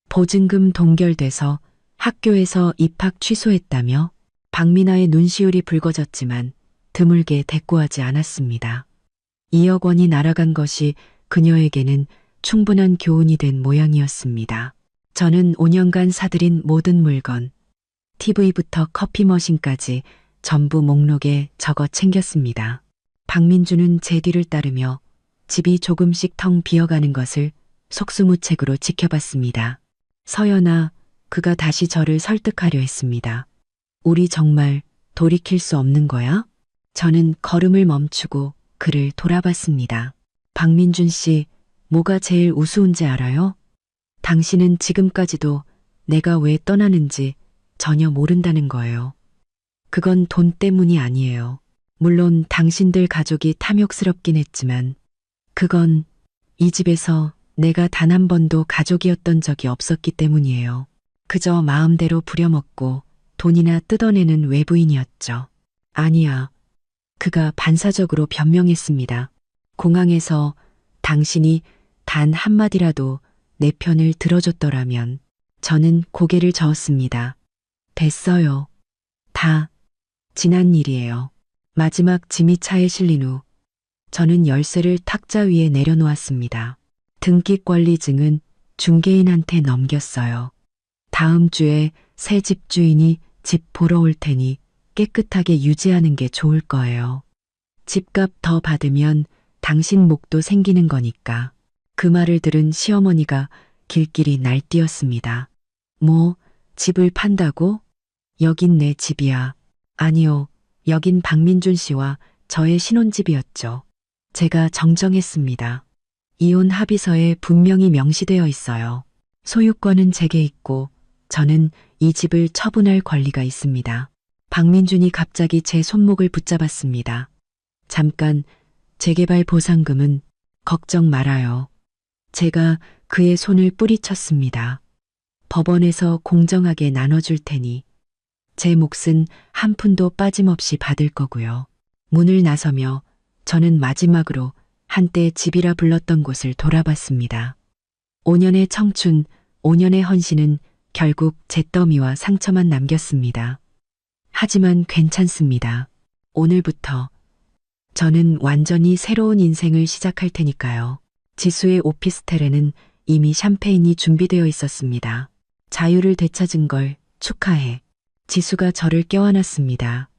보증금 동결돼서 학교에서 입학 취소했다며? 박민아의 눈시울이 붉어졌지만 드물게 대꾸하지 않았습니다. 2억 원이 날아간 것이 그녀에게는 충분한 교훈이 된 모양이었습니다. 저는 5년간 사들인 모든 물건, TV부터 커피 머신까지 전부 목록에 적어 챙겼습니다. 박민주는 제 뒤를 따르며 집이 조금씩 텅 비어가는 것을 속수무책으로 지켜봤습니다. 서연아, 그가 다시 저를 설득하려 했습니다. 우리 정말 돌이킬 수 없는 거야? 저는 걸음을 멈추고 그를 돌아봤습니다. 박민준 씨, 뭐가 제일 우스운지 알아요? 당신은 지금까지도 내가 왜 떠나는지 전혀 모른다는 거예요. 그건 돈 때문이 아니에요. 물론 당신들 가족이 탐욕스럽긴 했지만 그건 이 집에서 내가 단 한 번도 가족이었던 적이 없었기 때문이에요. 그저 마음대로 부려먹고 돈이나 뜯어내는 외부인이었죠. 아니야. 그가 반사적으로 변명했습니다. 공항에서 당신이 단 한마디라도 내 편을 들어줬더라면 저는 고개를 저었습니다. 됐어요. 다 지난 일이에요. 마지막 짐이 차에 실린 후 저는 열쇠를 탁자 위에 내려놓았습니다. 등기권리증은 중개인한테 넘겼어요. 다음 주에 새 집주인이 집 보러 올 테니 깨끗하게 유지하는 게 좋을 거예요. 집값 더 받으면 당신 목도 생기는 거니까. 그 말을 들은 시어머니가 길길이 날뛰었습니다. 뭐, 집을 판다고? 여긴 내 집이야. 아니요, 여긴 박민준 씨와 저의 신혼집이었죠. 제가 정정했습니다. 이혼 합의서에 분명히 명시되어 있어요. 소유권은 제게 있고 저는 이 집을 처분할 권리가 있습니다. 박민준이 갑자기 제 손목을 붙잡았습니다. 잠깐, 재개발 보상금은 걱정 말아요. 제가 그의 손을 뿌리쳤습니다. 법원에서 공정하게 나눠줄 테니 제 몫은 한 푼도 빠짐없이 받을 거고요. 문을 나서며 저는 마지막으로 한때 집이라 불렀던 곳을 돌아봤습니다. 5년의 청춘, 5년의 헌신은 결국 잿더미와 상처만 남겼습니다. 하지만 괜찮습니다. 오늘부터 저는 완전히 새로운 인생을 시작할 테니까요. 지수의 오피스텔에는 이미 샴페인이 준비되어 있었습니다. 자유를 되찾은 걸 축하해. 지수가 저를 껴안았습니다.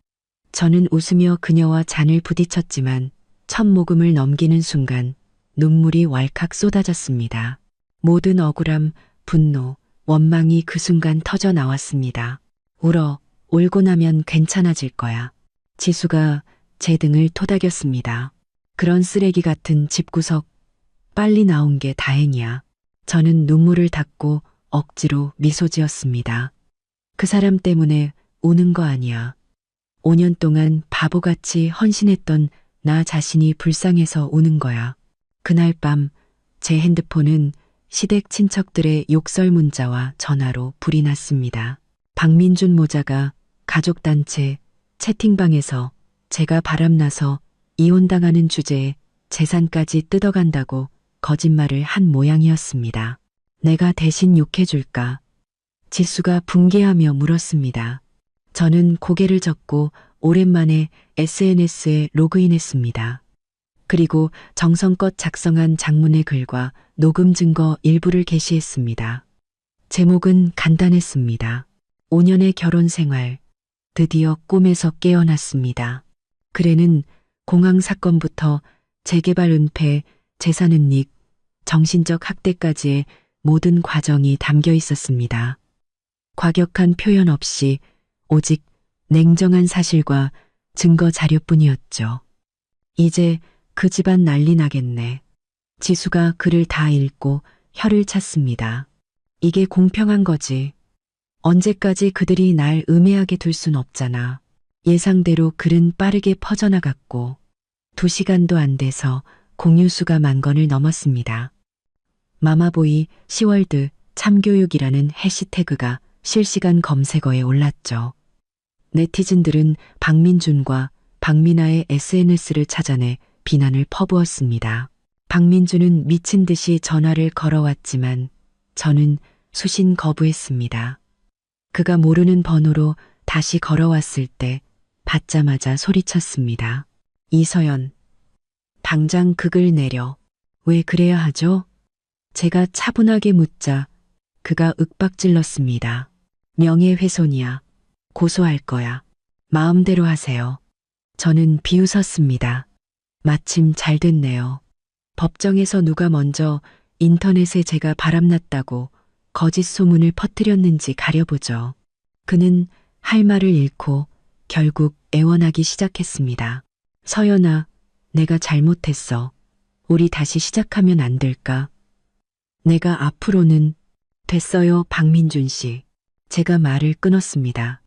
저는 웃으며 그녀와 잔을 부딪혔지만 첫 모금을 넘기는 순간 눈물이 왈칵 쏟아졌습니다. 모든 억울함, 분노, 원망이 그 순간 터져 나왔습니다. 울어. 울고 나면 괜찮아질 거야. 지수가 제 등을 토닥였습니다. 그런 쓰레기 같은 집구석 빨리 나온 게 다행이야. 저는 눈물을 닦고 억지로 미소 지었습니다. 그 사람 때문에 우는 거 아니야. 5년 동안 바보같이 헌신했던 나 자신이 불쌍해서 우는 거야. 그날 밤 제 핸드폰은 시댁 친척들의 욕설 문자와 전화로 불이 났습니다. 박민준 모자가 가족단체 채팅방에서 제가 바람나서 이혼당하는 주제에 재산까지 뜯어간다고 거짓말을 한 모양이었습니다. 내가 대신 욕해줄까? 지수가 붕괴하며 물었습니다. 저는 고개를 젓고 오랜만에 SNS에 로그인했습니다. 그리고 정성껏 작성한 장문의 글과 녹음 증거 일부를 게시했습니다. 제목은 간단했습니다. 5년의 결혼 생활, 드디어 꿈에서 깨어났습니다. 글에는 공항 사건부터 재개발 은폐, 재산 은닉, 정신적 학대까지의 모든 과정이 담겨 있었습니다. 과격한 표현 없이 오직 냉정한 사실과 증거 자료뿐이었죠. 이제 그 집안 난리 나겠네. 지수가 글을 다 읽고 혀를 찼습니다. 이게 공평한 거지. 언제까지 그들이 날 음해하게 둘 순 없잖아. 예상대로 글은 빠르게 퍼져나갔고 2시간도 안 돼서 공유수가 10,000건을 넘었습니다. 마마보이 10월드 참교육이라는 해시태그가 실시간 검색어에 올랐죠. 네티즌들은 박민준과 박민아의 SNS를 찾아내 비난을 퍼부었습니다. 박민준은 미친 듯이 전화를 걸어왔지만 저는 수신 거부했습니다. 그가 모르는 번호로 다시 걸어왔을 때 받자마자 소리쳤습니다. 이서연, 당장 그 글 내려. 왜 그래야 하죠? 제가 차분하게 묻자 그가 윽박질렀습니다. 명예훼손이야. 고소할 거야. 마음대로 하세요. 저는 비웃었습니다. 마침 잘 됐네요. 법정에서 누가 먼저 인터넷에 제가 바람났다고 거짓 소문을 퍼뜨렸는지 가려보죠. 그는 할 말을 잃고 결국 애원하기 시작했습니다. 서연아, 내가 잘못했어. 우리 다시 시작하면 안 될까? 내가 앞으로는 됐어요, 박민준 씨. 제가 말을 끊었습니다.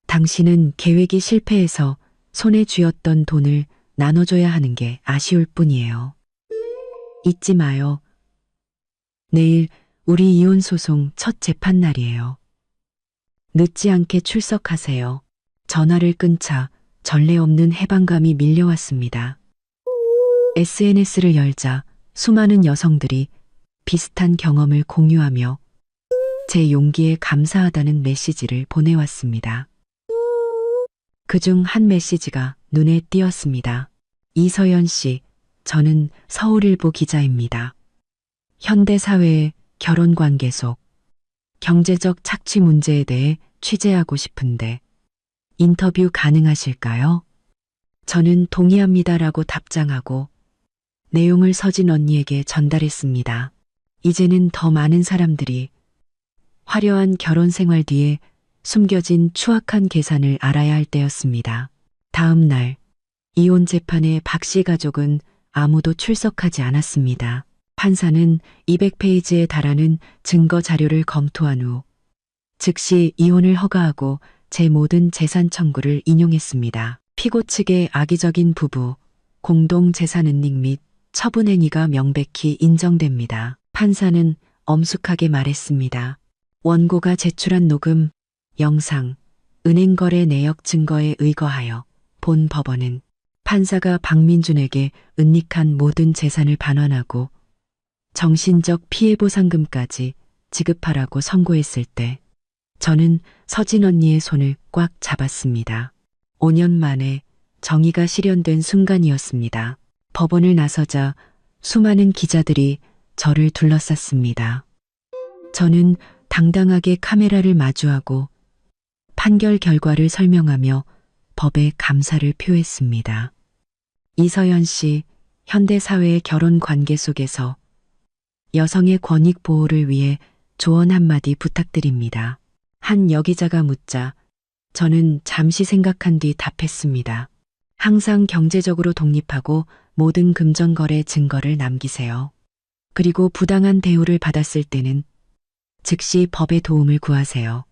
당신은 계획이 실패해서 손에 쥐었던 돈을 나눠줘야 하는 게 아쉬울 뿐이에요. 잊지 마요. 내일 우리 이혼 소송 첫 재판 날이에요. 늦지 않게 출석하세요. 전화를 끊자 전례 없는 해방감이 밀려왔습니다. SNS를 열자 수많은 여성들이 비슷한 경험을 공유하며 제 용기에 감사하다는 메시지를 보내왔습니다. 그중 한 메시지가 눈에 띄었습니다. 이서연 씨, 저는 서울일보 기자입니다. 현대사회의 결혼관계 속 경제적 착취 문제에 대해 취재하고 싶은데 인터뷰 가능하실까요? 저는 동의합니다라고 답장하고 내용을 서진 언니에게 전달했습니다. 이제는 더 많은 사람들이 화려한 결혼 생활 뒤에 숨겨진 추악한 계산을 알아야 할 때였습니다. 다음 날 이혼 재판에 박 씨 가족은 아무도 출석하지 않았습니다. 판사는 200페이지에 달하는 증거 자료를 검토한 후 즉시 이혼을 허가하고 제 모든 재산 청구를 인용했습니다. 피고 측의 악의적인 부부, 공동 재산 은닉 및 처분 행위가 명백히 인정됩니다. 판사는 엄숙하게 말했습니다. 원고가 제출한 녹음, 영상, 은행거래 내역 증거에 의거하여 본 법원은 판사가 박민준에게 은닉한 모든 재산을 반환하고 정신적 피해보상금까지 지급하라고 선고했을 때 저는 서진 언니의 손을 꽉 잡았습니다. 5년 만에 정의가 실현된 순간이었습니다. 법원을 나서자 수많은 기자들이 저를 둘러쌌습니다. 저는 당당하게 카메라를 마주하고 판결 결과를 설명하며 법에 감사를 표했습니다. 이서연 씨, 현대사회의 결혼 관계 속에서 여성의 권익 보호를 위해 조언 한마디 부탁드립니다. 한 여기자가 묻자 저는 잠시 생각한 뒤 답했습니다. 항상 경제적으로 독립하고 모든 금전거래 증거를 남기세요. 그리고 부당한 대우를 받았을 때는 즉시 법의 도움을 구하세요.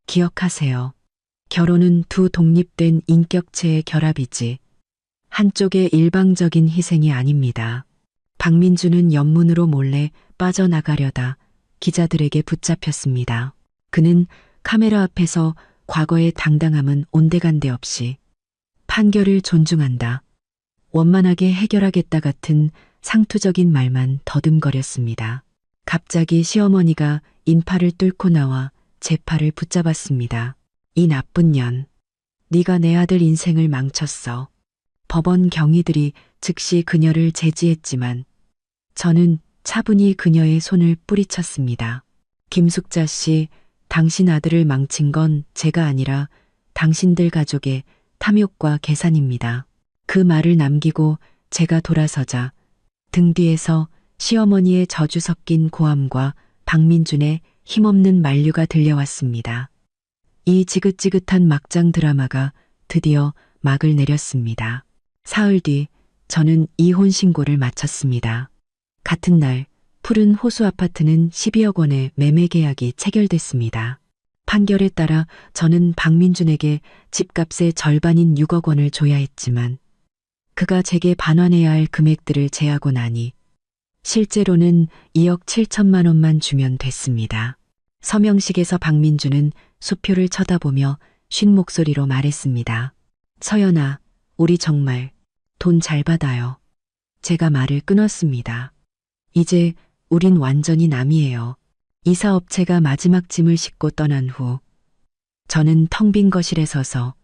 기억하세요. 결혼은 두 독립된 인격체의 결합이지 한쪽의 일방적인 희생이 아닙니다. 박민주는 연문으로 몰래 빠져나가려다 기자들에게 붙잡혔습니다. 그는 카메라 앞에서 과거의 당당함은 온데간데 없이 판결을 존중한다, 원만하게 해결하겠다 같은 상투적인 말만 더듬거렸습니다. 갑자기 시어머니가 인파를 뚫고 나와 제 팔을 붙잡았습니다. 이 나쁜 년, 네가 내 아들 인생을 망쳤어. 법원 경위들이 즉시 그녀를 제지했지만 저는 차분히 그녀의 손을 뿌리쳤습니다. 김숙자 씨, 당신 아들을 망친 건 제가 아니라 당신들 가족의 탐욕과 계산입니다. 그 말을 남기고 제가 돌아서자 등 뒤에서 시어머니의 저주 섞인 고함과 박민준의 힘없는 만류가 들려왔습니다. 이 지긋지긋한 막장 드라마가 드디어 막을 내렸습니다. 사흘 뒤 저는 이혼 신고를 마쳤습니다. 같은 날 푸른 호수 아파트는 12억 원의 매매 계약이 체결됐습니다. 판결에 따라 저는 박민준에게 집값의 절반인 6억 원을 줘야 했지만 그가 제게 반환해야 할 금액들을 제하고 나니 실제로는 2억 7천만 원만 주면 됐습니다. 서명식에서 박민준은 수표를 쳐다보며 쉰 목소리로 말했습니다. 서연아, 우리 정말 돈 잘 받아요. 제가 말을 끊었습니다. 이제 우린 완전히 남이에요. 이사업체가 마지막 짐을 싣고 떠난 후 저는 텅 빈 거실에 서서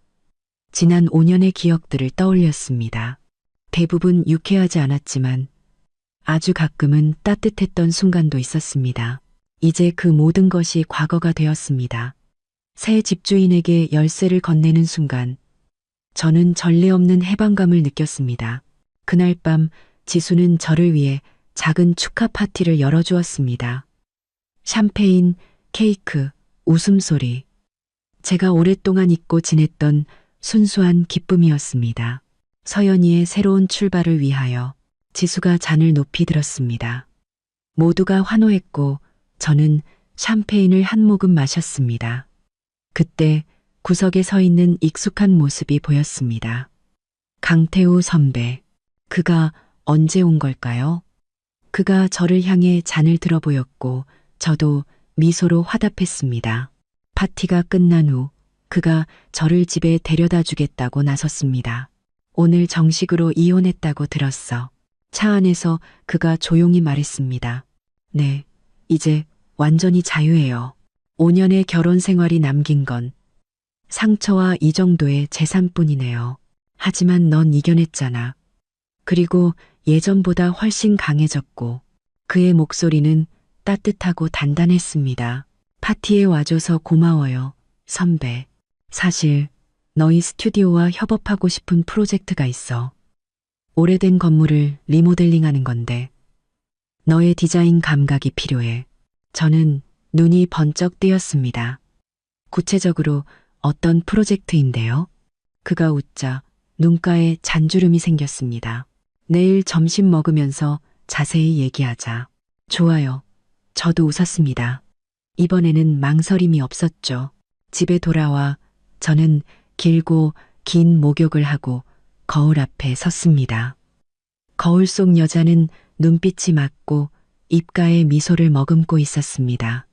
지난 5년의 기억들을 떠올렸습니다. 대부분 유쾌하지 않았지만 아주 가끔은 따뜻했던 순간도 있었습니다. 이제 그 모든 것이 과거가 되었습니다. 새 집주인에게 열쇠를 건네는 순간 저는 전례 없는 해방감을 느꼈습니다. 그날 밤 지수는 저를 위해 작은 축하 파티를 열어주었습니다. 샴페인, 케이크, 웃음소리. 제가 오랫동안 잊고 지냈던 순수한 기쁨이었습니다. 서연이의 새로운 출발을 위하여 지수가 잔을 높이 들었습니다. 모두가 환호했고 저는 샴페인을 한 모금 마셨습니다. 그때 구석에 서 있는 익숙한 모습이 보였습니다. 강태우 선배. 그가 언제 온 걸까요? 그가 저를 향해 잔을 들어 보였고 저도 미소로 화답했습니다. 파티가 끝난 후 그가 저를 집에 데려다 주겠다고 나섰습니다. 오늘 정식으로 이혼했다고 들었어. 차 안에서 그가 조용히 말했습니다. 네, 이제 완전히 자유해요. 5년의 결혼 생활이 남긴 건 상처와 이 정도의 재산뿐이네요. 하지만 넌 이겨냈잖아. 그리고 예전보다 훨씬 강해졌고 그의 목소리는 따뜻하고 단단했습니다. 파티에 와줘서 고마워요, 선배. 사실 너희 스튜디오와 협업하고 싶은 프로젝트가 있어. 오래된 건물을 리모델링하는 건데 너의 디자인 감각이 필요해. 저는 눈이 번쩍 뜨였습니다. 구체적으로 어떤 프로젝트인데요? 그가 웃자 눈가에 잔주름이 생겼습니다. 내일 점심 먹으면서 자세히 얘기하자. 좋아요. 저도 웃었습니다. 이번에는 망설임이 없었죠. 집에 돌아와 저는 길고 긴 목욕을 하고 거울 앞에 섰습니다. 거울 속 여자는 눈빛이 맑고 입가에 미소를 머금고 있었습니다.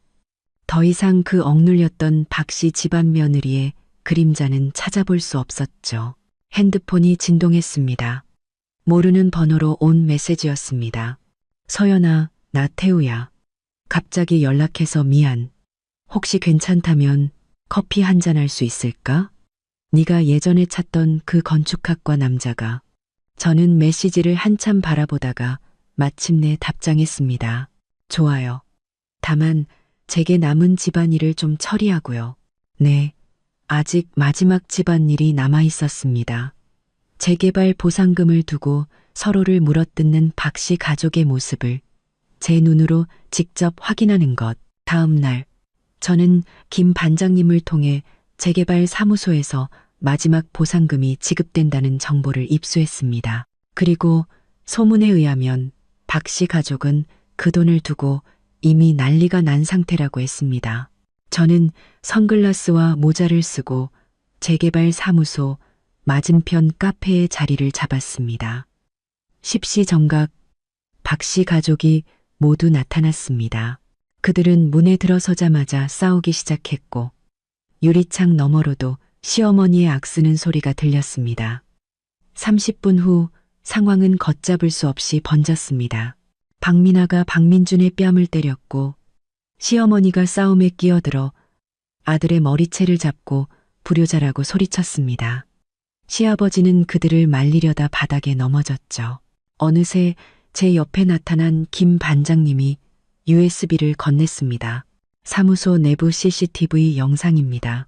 더 이상 그 억눌렸던 박씨 집안 며느리의 그림자는 찾아볼 수 없었죠. 핸드폰이 진동했습니다. 모르는 번호로 온 메시지였습니다. 서연아, 나 태우야. 갑자기 연락해서 미안. 혹시 괜찮다면 커피 한잔 할 수 있을까? 네가 예전에 찾던 그 건축학과 남자가. 저는 메시지를 한참 바라보다가 마침내 답장했습니다. 좋아요. 다만 제게 남은 집안일을 좀 처리하고요. 네. 아직 마지막 집안일이 남아 있었습니다. 재개발 보상금을 두고 서로를 물어뜯는 박 씨 가족의 모습을 제 눈으로 직접 확인하는 것. 다음 날, 저는 김 반장님을 통해 재개발 사무소에서 마지막 보상금이 지급된다는 정보를 입수했습니다. 그리고 소문에 의하면 박 씨 가족은 그 돈을 두고 이미 난리가 난 상태라고 했습니다. 저는 선글라스와 모자를 쓰고 재개발 사무소 맞은편 카페에 자리를 잡았습니다. 십시정각 박 씨 가족이 모두 나타났습니다. 그들은 문에 들어서자마자 싸우기 시작했고 유리창 너머로도 시어머니의 악쓰는 소리가 들렸습니다. 30분 후 상황은 걷잡을 수 없이 번졌습니다. 박민아가 박민준의 뺨을 때렸고 시어머니가 싸움에 끼어들어 아들의 머리채를 잡고 불효자라고 소리쳤습니다. 시아버지는 그들을 말리려다 바닥에 넘어졌죠. 어느새 제 옆에 나타난 김 반장님이 USB를 건넸습니다. 사무소 내부 CCTV 영상입니다.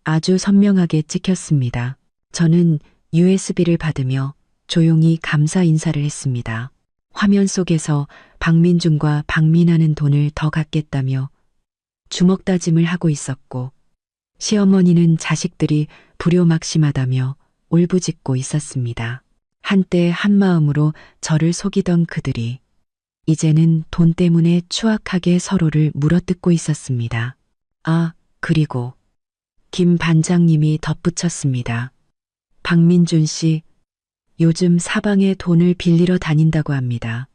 아주 선명하게 찍혔습니다. 저는 USB를 받으며 조용히 감사 인사를 했습니다. 화면 속에서 박민준과 박민아는 돈을 더 갚겠다며 주먹 다짐을 하고 있었고 시어머니는 자식들이 불효막심하다며 울부짖고 있었습니다. 한때 한마음으로 저를 속이던 그들이 이제는 돈 때문에 추악하게 서로를 물어뜯고 있었습니다. 아, 그리고 김 반장님이 덧붙였습니다. 박민준 씨, 요즘 사방에 돈을 빌리러 다닌다고 합니다.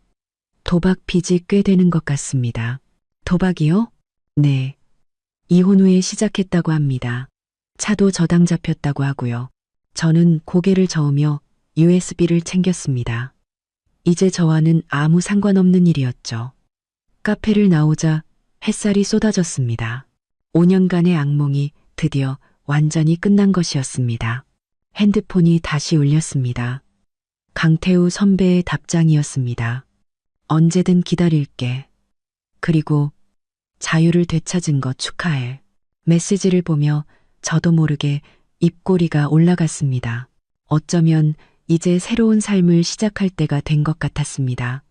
도박 빚이 꽤 되는 것 같습니다. 도박이요? 네. 이혼 후에 시작했다고 합니다. 차도 저당 잡혔다고 하고요. 저는 고개를 저으며 USB를 챙겼습니다. 이제 저와는 아무 상관없는 일이었죠. 카페를 나오자 햇살이 쏟아졌습니다. 5년간의 악몽이 드디어 완전히 끝난 것이었습니다. 핸드폰이 다시 울렸습니다. 강태우 선배의 답장이었습니다. 언제든 기다릴게. 그리고 자유를 되찾은 것 축하해. 메시지를 보며 저도 모르게 입꼬리가 올라갔습니다. 어쩌면 이제 새로운 삶을 시작할 때가 된 것 같았습니다.